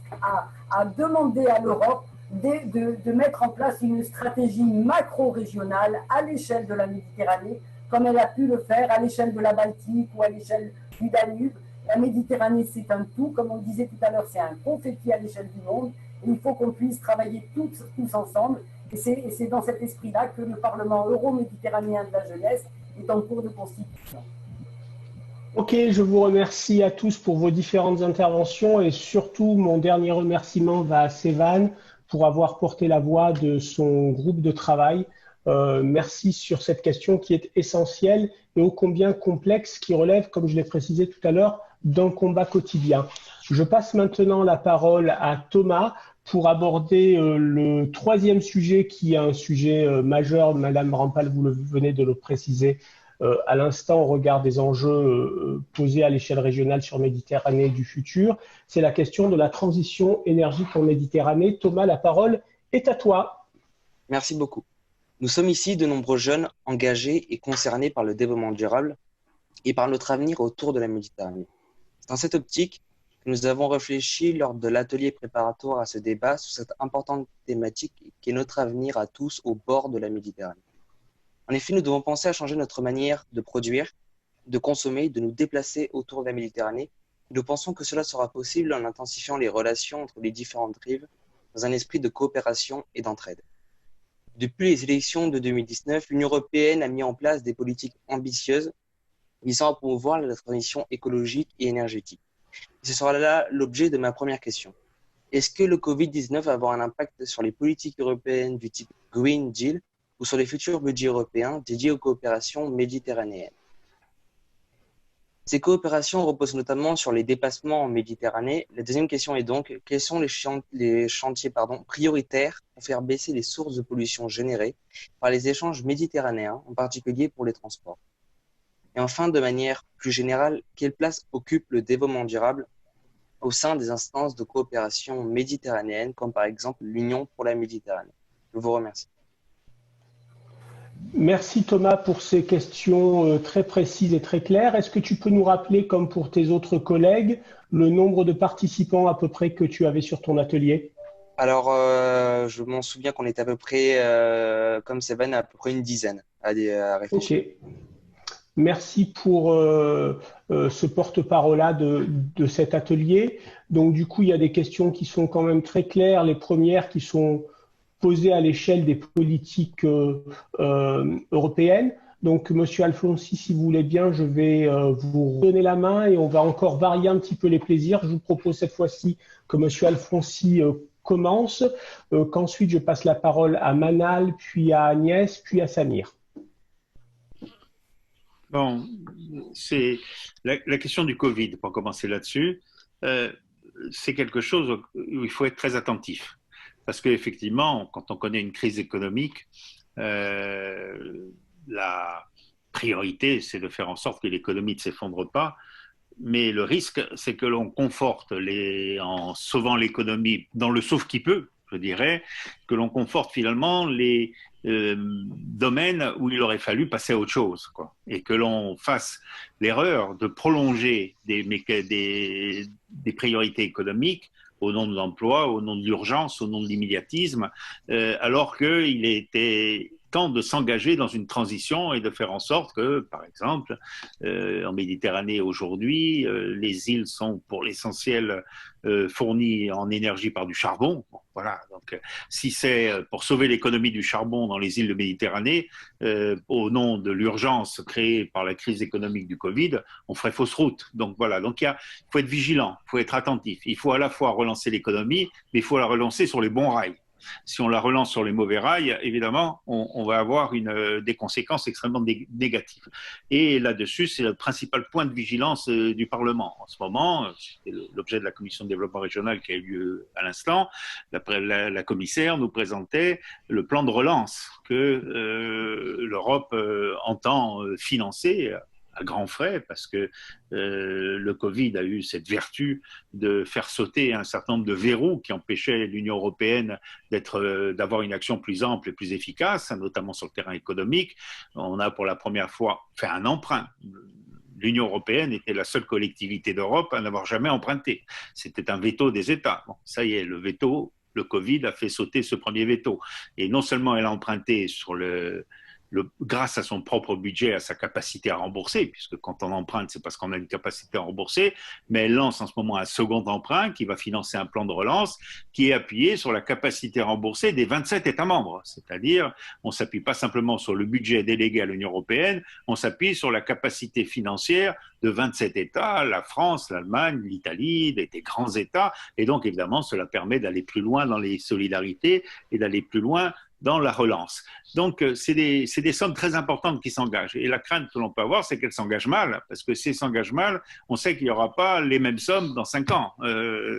à demander à l'Europe de mettre en place une stratégie macro-régionale à l'échelle de la Méditerranée, comme elle a pu le faire à l'échelle de la Baltique ou à l'échelle du Danube. La Méditerranée, c'est un tout, comme on disait tout à l'heure, c'est un confetti à l'échelle du monde, et il faut qu'on puisse travailler tous ensemble, et c'est dans cet esprit-là que le Parlement euro-méditerranéen de la jeunesse est en cours de constitution. Ok, je vous remercie à tous pour vos différentes interventions, et surtout, mon dernier remerciement va à Sévan pour avoir porté la voix de son groupe de travail. Merci sur cette question qui est essentielle et ô combien complexe, qui relève, comme je l'ai précisé tout à l'heure, d'un combat quotidien. Je passe maintenant la parole à Thomas pour aborder le troisième sujet, qui est un sujet majeur. Madame Rampal, vous venez de le préciser à l'instant au regard des enjeux posés à l'échelle régionale sur Méditerranée du futur. C'est la question de la transition énergique en Méditerranée. Thomas, la parole est à toi. Merci beaucoup. Nous sommes ici de nombreux jeunes engagés et concernés par le développement durable et par notre avenir autour de la Méditerranée. C'est dans cette optique que nous avons réfléchi lors de l'atelier préparatoire à ce débat sur cette importante thématique qui est notre avenir à tous au bord de la Méditerranée. En effet, nous devons penser à changer notre manière de produire, de consommer, de nous déplacer autour de la Méditerranée. Nous pensons que cela sera possible en intensifiant les relations entre les différentes rives dans un esprit de coopération et d'entraide. Depuis les élections de 2019, l'Union européenne a mis en place des politiques ambitieuses visant à promouvoir la transition écologique et énergétique. Et ce sera là l'objet de ma première question. Est-ce que le Covid-19 va avoir un impact sur les politiques européennes du type Green Deal ou sur les futurs budgets européens dédiés aux coopérations méditerranéennes? Ces coopérations reposent notamment sur les déplacements en Méditerranée. La deuxième question est donc, quels sont les chantiers prioritaires pour faire baisser les sources de pollution générées par les échanges méditerranéens, en particulier pour les transports? Et enfin, de manière plus générale, quelle place occupe le développement durable au sein des instances de coopération méditerranéenne, comme par exemple l'Union pour la Méditerranée? Je vous remercie. Merci Thomas pour ces questions très précises et très claires. Est-ce que tu peux nous rappeler, comme pour tes autres collègues, le nombre de participants à peu près que tu avais sur ton atelier? Alors, je m'en souviens qu'on était à peu près, comme Sévan, à peu près une dizaine à réfléchir. Ok. Merci pour ce porte-parole-là de cet atelier. Donc, du coup, il y a des questions qui sont quand même très claires. Les premières qui sont posées à l'échelle des politiques européennes. Donc, Monsieur Alfonsi, si vous voulez bien, je vais vous donner la main et on va encore varier un petit peu les plaisirs. Je vous propose cette fois-ci que Monsieur Alfonsi commence, qu'ensuite je passe la parole à Manal, puis à Agnès, puis à Samir. Bon, c'est la question du Covid, pour commencer là-dessus, c'est quelque chose où il faut être très attentif. Parce qu'effectivement, quand on connaît une crise économique, la priorité, c'est de faire en sorte que l'économie ne s'effondre pas. Mais le risque, c'est que l'on conforte, en sauvant l'économie dans le sauve qui peut, je dirais, que l'on conforte finalement les domaines où il aurait fallu passer à autre chose, quoi. Et que l'on fasse l'erreur de prolonger des priorités économiques au nom de l'emploi, au nom de l'urgence, au nom de l'immédiatisme, alors qu'il était temps de s'engager dans une transition et de faire en sorte que, par exemple, en Méditerranée aujourd'hui, les îles sont pour l'essentiel fournies en énergie par du charbon. Bon, voilà, donc si c'est pour sauver l'économie du charbon dans les îles de Méditerranée, au nom de l'urgence créée par la crise économique du Covid, on ferait fausse route. Donc voilà, donc il faut être vigilant, il faut être attentif. Il faut à la fois relancer l'économie, mais il faut la relancer sur les bons rails. Si on la relance sur les mauvais rails, évidemment, on va avoir des conséquences extrêmement négatives. Et là-dessus, c'est le principal point de vigilance du Parlement. En ce moment, c'est l'objet de la Commission de développement régional qui a eu lieu à l'instant. La commissaire nous présentait le plan de relance que l'Europe entend financer à grands frais, parce que le Covid a eu cette vertu de faire sauter un certain nombre de verrous qui empêchaient l'Union européenne d'avoir une action plus ample et plus efficace, notamment sur le terrain économique. On a pour la première fois fait un emprunt. L'Union européenne était la seule collectivité d'Europe à n'avoir jamais emprunté. C'était un veto des États. Bon, ça y est, le Covid a fait sauter ce premier veto. Et non seulement elle a emprunté grâce à son propre budget, à sa capacité à rembourser, puisque quand on emprunte, c'est parce qu'on a une capacité à rembourser, mais elle lance en ce moment un second emprunt qui va financer un plan de relance qui est appuyé sur la capacité à rembourser des 27 États membres. C'est-à-dire, on ne s'appuie pas simplement sur le budget délégué à l'Union européenne, on s'appuie sur la capacité financière de 27 États, la France, l'Allemagne, l'Italie, des grands États, et donc évidemment, cela permet d'aller plus loin dans les solidarités et d'aller plus loin dans la relance. Donc, c'est des sommes très importantes qui s'engagent. Et la crainte que l'on peut avoir, c'est qu'elles s'engagent mal, parce que si elles s'engagent mal, on sait qu'il n'y aura pas les mêmes sommes dans 5 ans.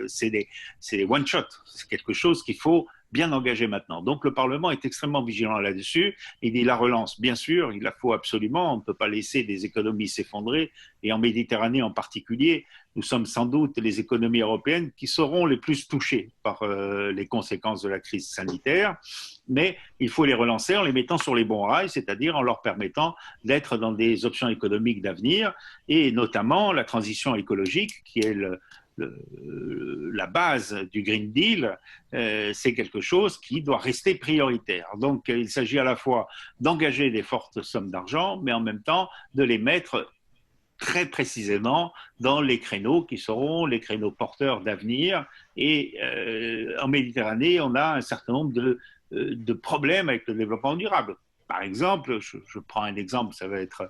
C'est des one-shot. C'est quelque chose qu'il faut bien engager maintenant. Donc, le Parlement est extrêmement vigilant là-dessus. Il dit la relance, bien sûr, il la faut absolument. On ne peut pas laisser des économies s'effondrer. Et en Méditerranée en particulier, nous sommes sans doute les économies européennes qui seront les plus touchées par les conséquences de la crise sanitaire. Mais il faut les relancer en les mettant sur les bons rails, c'est-à-dire en leur permettant d'être dans des options économiques d'avenir, et notamment la transition écologique qui est la base du Green Deal, c'est quelque chose qui doit rester prioritaire. Donc il s'agit à la fois d'engager des fortes sommes d'argent, mais en même temps de les mettre très précisément dans les créneaux qui seront les créneaux porteurs d'avenir. Et en Méditerranée, on a un certain nombre de problèmes avec le développement durable. Par exemple, je prends un exemple, ça va être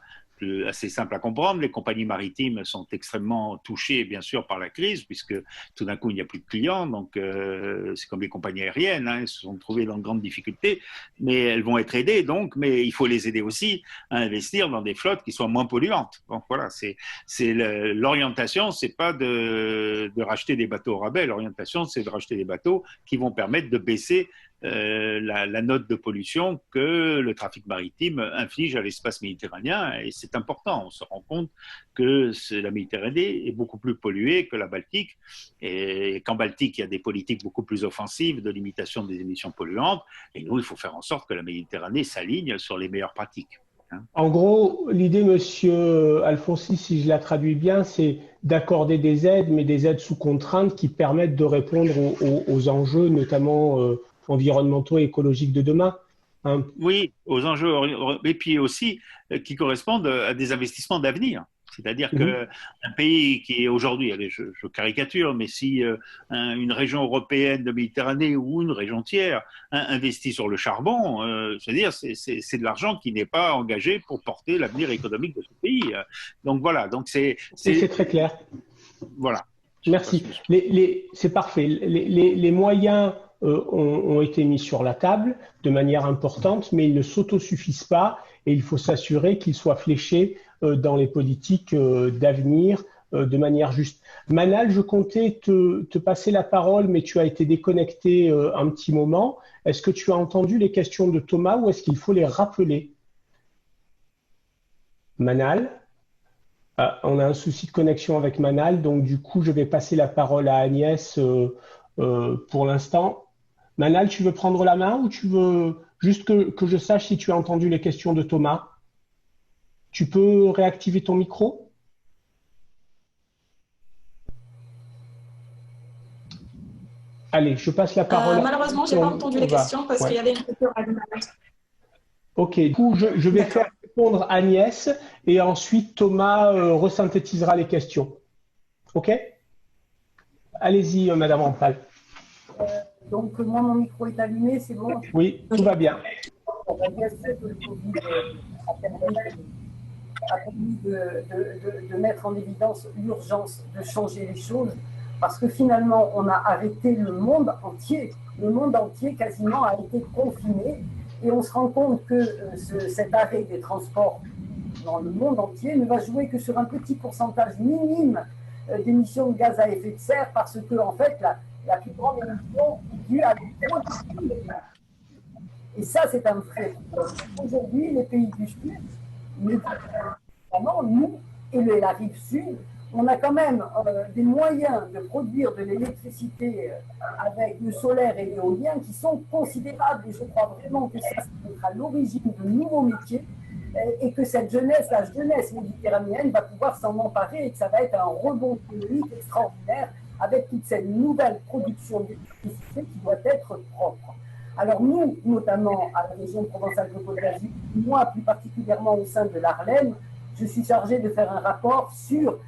assez simple à comprendre, les compagnies maritimes sont extrêmement touchées, bien sûr, par la crise, puisque tout d'un coup, il n'y a plus de clients, donc c'est comme les compagnies aériennes, elles se sont trouvées dans de grandes difficultés, mais elles vont être aidées, donc, mais il faut les aider aussi à investir dans des flottes qui soient moins polluantes. Donc voilà, l'orientation, c'est pas de racheter des bateaux au rabais, l'orientation, c'est de racheter des bateaux qui vont permettre de baisser la note de pollution que le trafic maritime inflige à l'espace méditerranéen, et c'est important. On se rend compte que la Méditerranée est beaucoup plus polluée que la Baltique, et qu'en Baltique, il y a des politiques beaucoup plus offensives de limitation des émissions polluantes, et nous, il faut faire en sorte que la Méditerranée s'aligne sur les meilleures pratiques. En gros, l'idée, monsieur Alfonsi, si je la traduis bien, c'est d'accorder des aides, mais des aides sous contrainte qui permettent de répondre aux enjeux, notamment environnementaux et écologiques de demain. Oui, aux enjeux, et puis aussi qui correspondent à des investissements d'avenir. C'est-à-dire qu'un pays qui est aujourd'hui, allez, je caricature, mais si une région européenne de Méditerranée ou une région tiers investit sur le charbon, c'est-à-dire c'est de l'argent qui n'est pas engagé pour porter l'avenir économique de ce pays. Donc voilà, donc c'est très clair. Voilà. Merci. C'est parfait. Les moyens ont été mis sur la table de manière importante, mais ils ne s'autosuffisent pas et il faut s'assurer qu'ils soient fléchés dans les politiques d'avenir de manière juste. Manal, je comptais te passer la parole, mais tu as été déconnecté un petit moment. Est-ce que tu as entendu les questions de Thomas ou est-ce qu'il faut les rappeler? Manal? On a un souci de connexion avec Manal, donc du coup, je vais passer la parole à Agnès pour l'instant. Manal, tu veux prendre la main ou tu veux juste que je sache si tu as entendu les questions de Thomas? Tu peux réactiver ton micro? Allez, je passe la parole. Malheureusement, je n'ai pas entendu les questions parce qu'il y avait une coupure à l'image. Ok, du coup, je vais faire répondre Agnès et ensuite Thomas resynthétisera les questions. Ok? Allez-y, Madame Rampal. Donc, moi, mon micro est allumé, c'est bon? Oui, tout va bien. Bien sûr que le Covid a permis de mettre en évidence l'urgence de changer les choses, parce que finalement, on a arrêté le monde entier. Le monde entier quasiment a été confiné, et on se rend compte que cet arrêt des transports dans le monde entier ne va jouer que sur un petit pourcentage minime d'émissions de gaz à effet de serre, parce que en fait, la plus grande émission est due à l'eau. Et ça, c'est un vrai problème. Aujourd'hui, les pays du Sud, notamment nous et la rive sud, on a quand même des moyens de produire de l'électricité avec le solaire et l'éolien qui sont considérables. Et je crois vraiment que ça sera l'origine de nouveaux métiers et que cette jeunesse, la jeunesse méditerranéenne, va pouvoir s'en emparer et que ça va être un rebond économique extraordinaire avec toute cette nouvelle production d'électricité qui doit être propre. Alors nous, notamment à la région Provence-Alpes-Côte d'Azur, moi plus particulièrement au sein de l'Arlem, je suis chargé de faire un rapport sur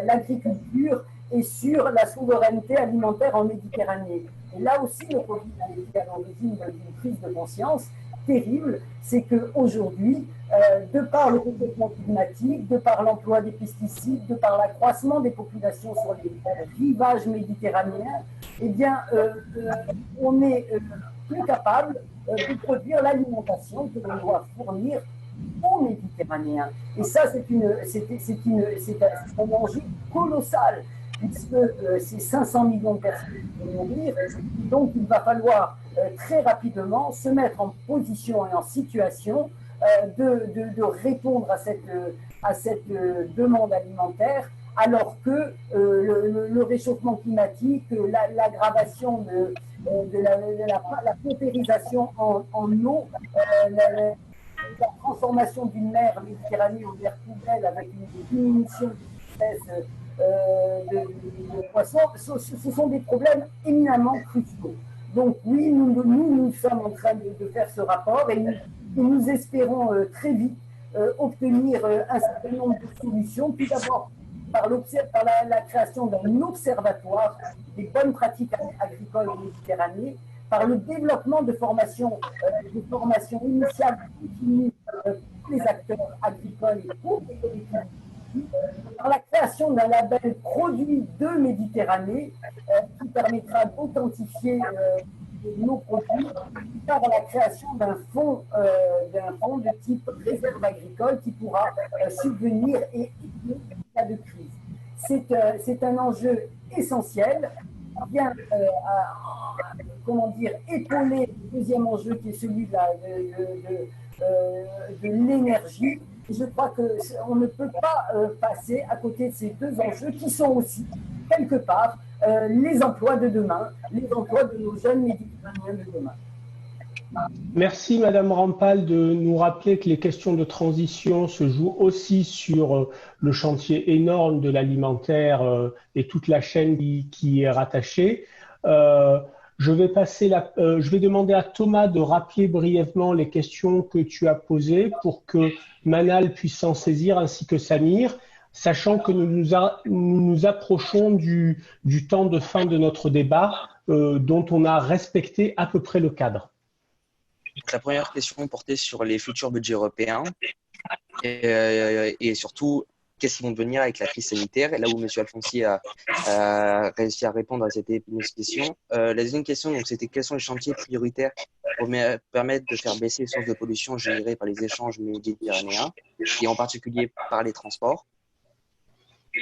l'agriculture et sur la souveraineté alimentaire en Méditerranée. Et là aussi, le Covid a été à l'origine d'une prise de conscience terrible, c'est qu'aujourd'hui, de par le réchauffement climatique, de par l'emploi des pesticides, de par l'accroissement des populations sur les rivages méditerranéens, eh bien, on est plus capable de produire l'alimentation que l'on doit fournir aux Méditerranéens. Et ça, c'est un enjeu colossal, puisque c'est 500 millions de personnes qui vont mourir. Donc, il va falloir très rapidement se mettre en position et en situation de répondre à cette demande alimentaire, alors que le réchauffement climatique, l'aggravation de la paupérisation en eau, la transformation d'une mer Méditerranée en mer poubelle avec une diminution d'espèces de poissons, ce sont des problèmes éminemment cruciaux. Donc oui, nous sommes en train de faire ce rapport et nous espérons très vite obtenir un certain nombre de solutions. Tout d'abord, par la création d'un observatoire des bonnes pratiques agricoles en Méditerranée, par le développement de formations initiales continues pour les acteurs agricoles et pour les collectivités, par la création d'un label produit de Méditerranée qui permettra d'authentifier nos produits, par la création d'un fonds de type réserve agricole qui pourra subvenir et aider en cas de crise. C'est un enjeu essentiel. Bien, épauler le deuxième enjeu qui est celui de l'énergie. Je crois qu'on ne peut pas passer à côté de ces deux enjeux qui sont aussi, quelque part, les emplois de demain, les emplois de nos jeunes Méditerranéens de demain. Merci Madame Rampal de nous rappeler que les questions de transition se jouent aussi sur le chantier énorme de l'alimentaire et toute la chaîne qui est rattachée. Je vais demander à Thomas de rappeler brièvement les questions que tu as posées pour que Manal puisse s'en saisir ainsi que Samir, sachant que nous nous approchons du temps de fin de notre débat dont on a respecté à peu près le cadre. La première question portait sur les futurs budgets européens et surtout qu'est-ce qu'ils vont devenir avec la crise sanitaire. Et là où M. Alfonsi a réussi à répondre à cette question. La deuxième question, c'était quels sont les chantiers prioritaires pour permettre de faire baisser les sources de pollution générées par les échanges méditerranéens et en particulier par les transports.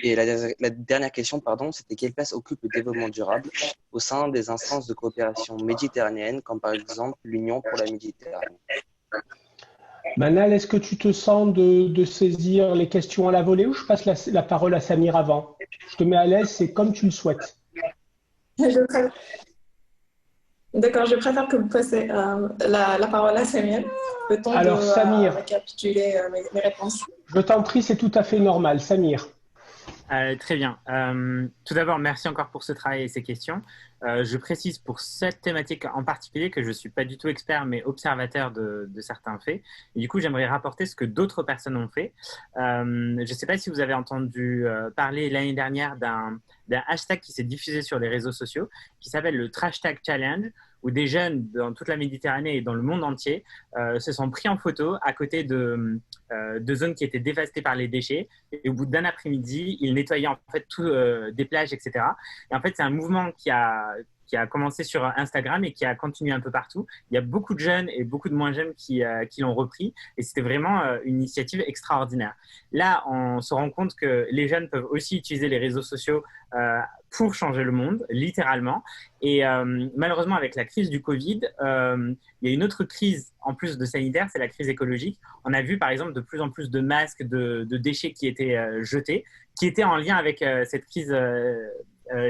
Et la dernière question, c'était quelle place occupe le développement durable au sein des instances de coopération méditerranéenne, comme par exemple l'Union pour la Méditerranée. Manal, est-ce que tu te sens de saisir les questions à la volée ou je passe la parole à Samir avant? Je te mets à l'aise, c'est comme tu le souhaites. D'accord, je préfère que vous passiez la parole à Samir. Alors, Samir, récapituler mes réponses. Je t'en prie, c'est tout à fait normal. Samir. Très bien. Tout d'abord, merci encore pour ce travail et ces questions. Je précise pour cette thématique en particulier que je ne suis pas du tout expert, mais observateur de certains faits. Et du coup, j'aimerais rapporter ce que d'autres personnes ont fait. Je ne sais pas si vous avez entendu parler l'année dernière d'un hashtag qui s'est diffusé sur les réseaux sociaux, qui s'appelle le Trashtag Challenge, où des jeunes dans toute la Méditerranée et dans le monde entier se sont pris en photo à côté de zones qui étaient dévastées par les déchets. Et au bout d'un après-midi, ils nettoyaient en fait tout, des plages, etc. Et en fait, c'est un mouvement qui a commencé sur Instagram et qui a continué un peu partout. Il y a beaucoup de jeunes et beaucoup de moins jeunes qui l'ont repris. Et c'était vraiment une initiative extraordinaire. Là, on se rend compte que les jeunes peuvent aussi utiliser les réseaux sociaux pour changer le monde, littéralement. Et malheureusement, avec la crise du Covid, il y a une autre crise en plus de sanitaire, c'est la crise écologique. On a vu par exemple de plus en plus de masques, de déchets qui étaient jetés, qui étaient en lien avec cette crise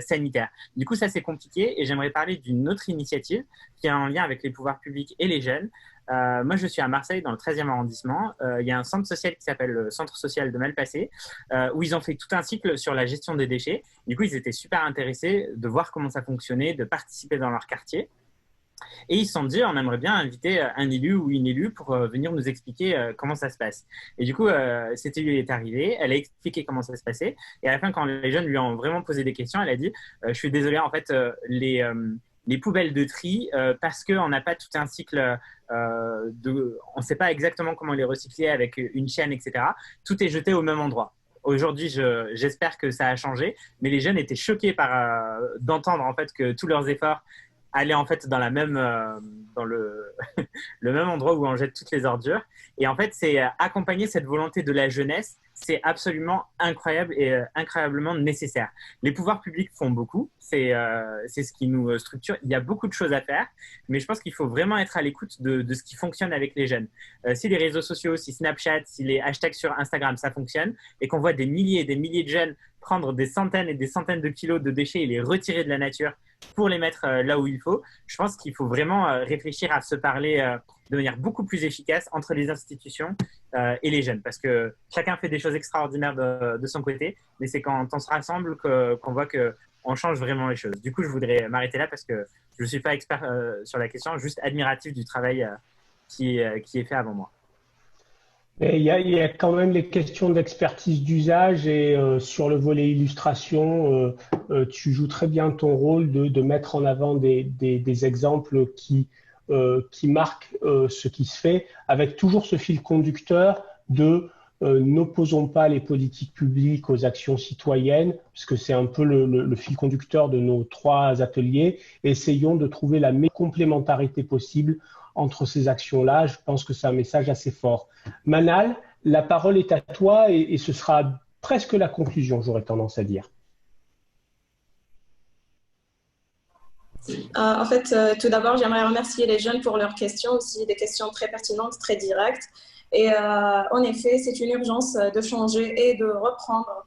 sanitaire. Du coup, ça c'est compliqué et j'aimerais parler d'une autre initiative qui est en lien avec les pouvoirs publics et les jeunes. Moi, je suis à Marseille, dans le 13e arrondissement. Il y a un centre social qui s'appelle le Centre social de Malpasset, où ils ont fait tout un cycle sur la gestion des déchets. Du coup, ils étaient super intéressés de voir comment ça fonctionnait, de participer dans leur quartier. Et ils se sont dit, on aimerait bien inviter un élu ou une élue pour venir nous expliquer comment ça se passe. Et du coup, cette élue est arrivée, elle a expliqué comment ça se passait. Et à la fin, quand les jeunes lui ont vraiment posé des questions, elle a dit, je suis désolée, en fait, les poubelles de tri, parce qu'on n'a pas tout un cycle, on ne sait pas exactement comment les recycler avec une chaîne, etc. Tout est jeté au même endroit. Aujourd'hui, j'espère que ça a changé, mais les jeunes étaient choqués d'entendre en fait que tous leurs efforts aller en fait dans dans le même endroit où on jette toutes les ordures. Et en fait, c'est accompagner cette volonté de la jeunesse, c'est absolument incroyable et incroyablement nécessaire. Les pouvoirs publics font beaucoup, c'est ce qui nous structure. Il y a beaucoup de choses à faire, mais je pense qu'il faut vraiment être à l'écoute de ce qui fonctionne avec les jeunes. Si les réseaux sociaux, si Snapchat, si les hashtags sur Instagram, ça fonctionne, et qu'on voit des milliers et des milliers de jeunes prendre des centaines et des centaines de kilos de déchets et les retirer de la nature pour les mettre là où il faut, je pense qu'il faut vraiment réfléchir à se parler de manière beaucoup plus efficace entre les institutions et les jeunes, parce que chacun fait des choses extraordinaires de son côté, mais c'est quand on se rassemble qu'on voit qu'on change vraiment les choses. Du coup, je voudrais m'arrêter là parce que je ne suis pas expert sur la question, juste admiratif du travail qui est fait avant moi. Il y a quand même les questions d'expertise d'usage et sur le volet illustration, tu joues très bien ton rôle de mettre en avant des exemples qui marquent ce qui se fait, avec toujours ce fil conducteur de n'opposons pas les politiques publiques aux actions citoyennes, puisque c'est un peu le fil conducteur de nos 3 ateliers. Essayons de trouver la meilleure complémentarité possible entre ces actions-là. Je pense que c'est un message assez fort. Manal, la parole est à toi et ce sera presque la conclusion, j'aurais tendance à dire. En fait, tout d'abord, j'aimerais remercier les jeunes pour leurs questions, aussi des questions très pertinentes, très directes. Et en effet, c'est une urgence de changer et de reprendre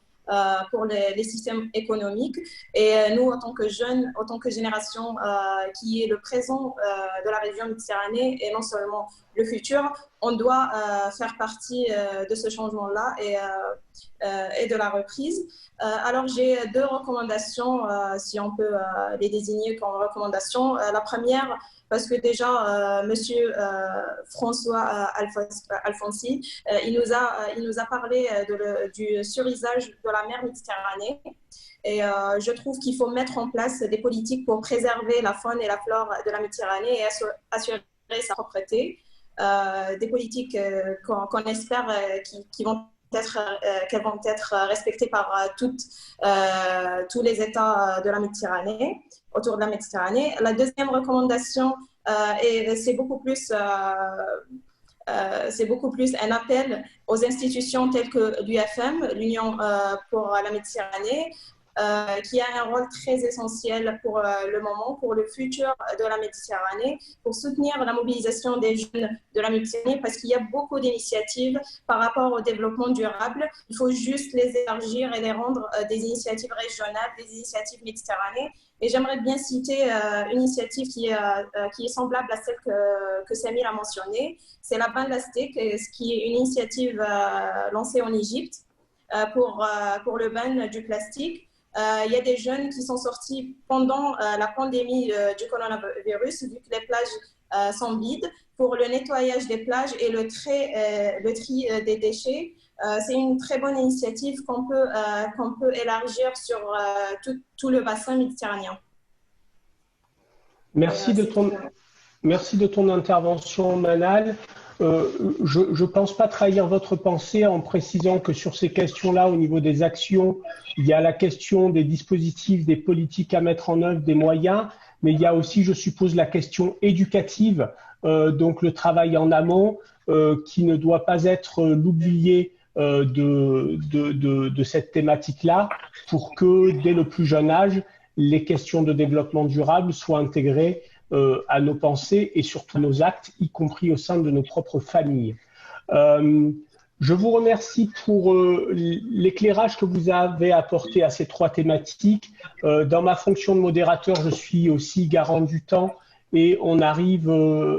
pour les systèmes économiques. Et nous, en tant que jeunes, en tant que génération qui est le présent de la région Méditerranée et non seulement le futur, on doit faire partie de ce changement-là et de la reprise. Alors, j'ai 2 recommandations, si on peut les désigner comme recommandations. La première, parce que déjà, Monsieur François Alfonsi, il nous a parlé du surisage de la mer Méditerranée. Et je trouve qu'il faut mettre en place des politiques pour préserver la faune et la flore de la Méditerranée et assurer sa propreté. Des politiques qu'on espère qu'elles vont être respectées par tous les États de la Méditerranée, autour de la Méditerranée. La deuxième recommandation, c'est beaucoup plus un appel aux institutions telles que l'UFM, l'Union pour la Méditerranée, qui a un rôle très essentiel pour le moment, pour le futur de la Méditerranée, pour soutenir la mobilisation des jeunes de la Méditerranée, parce qu'il y a beaucoup d'initiatives par rapport au développement durable. Il faut juste les élargir et les rendre des initiatives régionales, des initiatives méditerranéennes. Et j'aimerais bien citer une initiative qui est semblable à celle que Samir a mentionnée. C'est la Bande Lastique, qui est une initiative lancée en Égypte, pour le ban du plastique. Il y a des jeunes qui sont sortis pendant la pandémie du coronavirus, vu que les plages sont vides, pour le nettoyage des plages et le tri des déchets. C'est une très bonne initiative qu'on peut élargir sur tout le bassin méditerranéen. Merci de ton intervention, Manal. Je ne pense pas trahir votre pensée en précisant que sur ces questions-là, au niveau des actions, il y a la question des dispositifs, des politiques à mettre en œuvre, des moyens, mais il y a aussi, je suppose, la question éducative, donc le travail en amont, qui ne doit pas être l'oublié de cette thématique-là, pour que dès le plus jeune âge, les questions de développement durable soient intégrées à nos pensées et surtout nos actes, y compris au sein de nos propres familles. Je vous remercie pour l'éclairage que vous avez apporté à ces trois thématiques. Dans ma fonction de modérateur, je suis aussi garant du temps et on arrive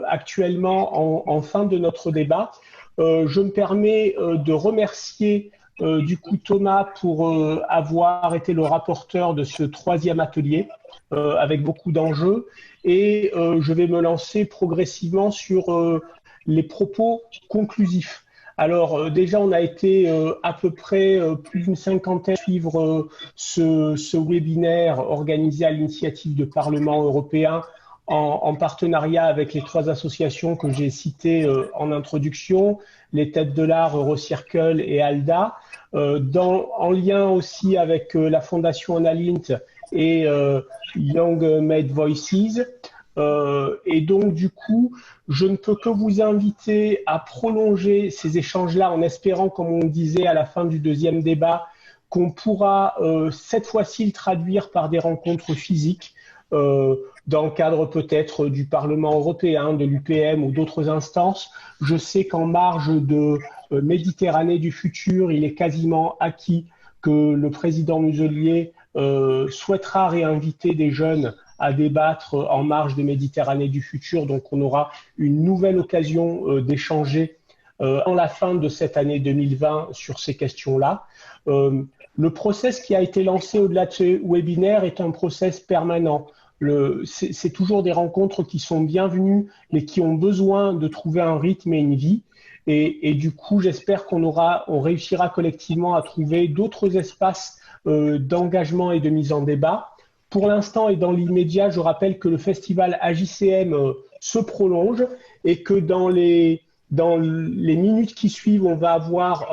actuellement en fin de notre débat. Je me permets de remercier du coup Thomas pour avoir été le rapporteur de ce troisième atelier avec beaucoup d'enjeux et je vais me lancer progressivement sur les propos conclusifs. Alors déjà on a été à peu près plus d'une cinquantaine à suivre ce webinaire organisé à l'initiative du Parlement européen en partenariat avec les trois associations que j'ai citées en introduction, les Têtes de l'Art, Eurocircle et ALDA, en lien aussi avec la Fondation Annalint et Young Made Voices. Et donc, du coup, je ne peux que vous inviter à prolonger ces échanges-là en espérant, comme on disait à la fin du deuxième débat, qu'on pourra cette fois-ci le traduire par des rencontres physiques dans le cadre peut-être du Parlement européen, de l'UPM ou d'autres instances. Je sais qu'en marge de Méditerranée du futur, il est quasiment acquis que le président Muselier souhaitera réinviter des jeunes à débattre en marge de Méditerranée du futur. Donc on aura une nouvelle occasion d'échanger en la fin de cette année 2020 sur ces questions-là. Le process qui a été lancé au-delà de ce webinaire est un process permanent. C'est toujours des rencontres qui sont bienvenues, mais qui ont besoin de trouver un rythme et une vie. Et du coup, j'espère qu'on réussira collectivement à trouver d'autres espaces d'engagement et de mise en débat. Pour l'instant et dans l'immédiat, je rappelle que le festival AJCM se prolonge et que dans les minutes qui suivent, on va avoir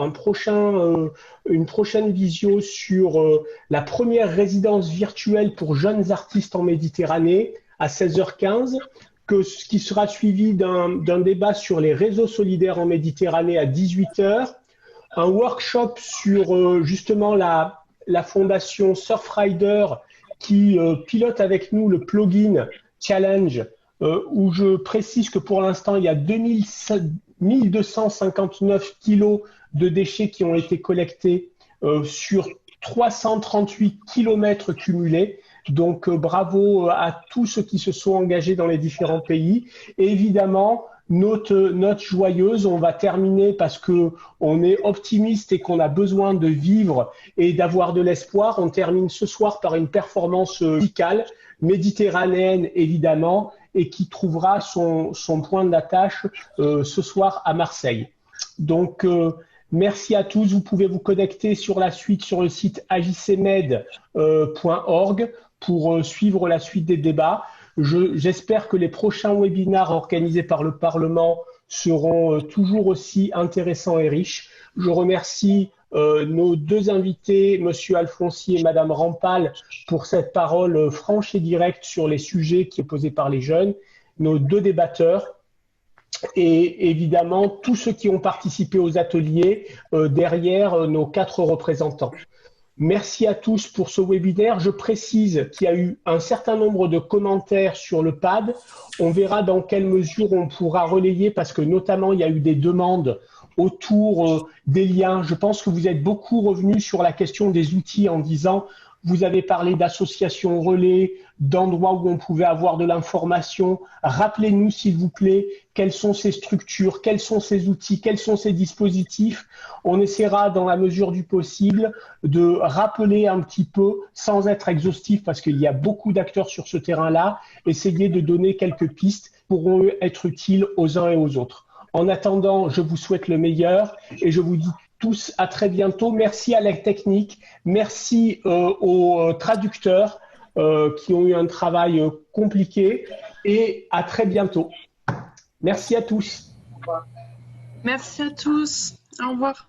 une prochaine visio sur la première résidence virtuelle pour jeunes artistes en Méditerranée à 16h15, qui sera suivi d'un débat sur les réseaux solidaires en Méditerranée à 18h, un workshop sur justement la fondation Surfrider qui pilote avec nous le plugin Challenge, où je précise que pour l'instant, il y a 1259 kilos de déchets qui ont été collectés sur 338 kilomètres cumulés. Donc, bravo à tous ceux qui se sont engagés dans les différents pays. Et évidemment, note joyeuse, on va terminer parce qu'on est optimiste et qu'on a besoin de vivre et d'avoir de l'espoir. On termine ce soir par une performance musicale, méditerranéenne évidemment, et qui trouvera son point d'attache ce soir à Marseille. Donc, merci à tous. Vous pouvez vous connecter sur la suite sur le site ajcmed.org pour suivre la suite des débats. J'espère que les prochains webinaires organisés par le Parlement seront toujours aussi intéressants et riches. Je remercie nos deux invités, M. Alfonsi et Mme Rampal, pour cette parole franche et directe sur les sujets qui sont posés par les jeunes, nos deux débatteurs et évidemment tous ceux qui ont participé aux ateliers derrière nos 4 représentants. Merci à tous pour ce webinaire. Je précise qu'il y a eu un certain nombre de commentaires sur le pad. On verra dans quelle mesure on pourra relayer parce que notamment il y a eu des demandes autour des liens. Je pense que vous êtes beaucoup revenus sur la question des outils en disant, vous avez parlé d'associations relais, d'endroits où on pouvait avoir de l'information. Rappelez-nous, s'il vous plaît, quelles sont ces structures, quels sont ces outils, quels sont ces dispositifs. On essaiera, dans la mesure du possible, de rappeler un petit peu, sans être exhaustif, parce qu'il y a beaucoup d'acteurs sur ce terrain-là, essayer de donner quelques pistes qui pourront être utiles aux uns et aux autres. En attendant, je vous souhaite le meilleur et je vous dis tous à très bientôt. Merci à la technique, merci aux traducteurs qui ont eu un travail compliqué et à très bientôt. Merci à tous. Merci à tous. Au revoir.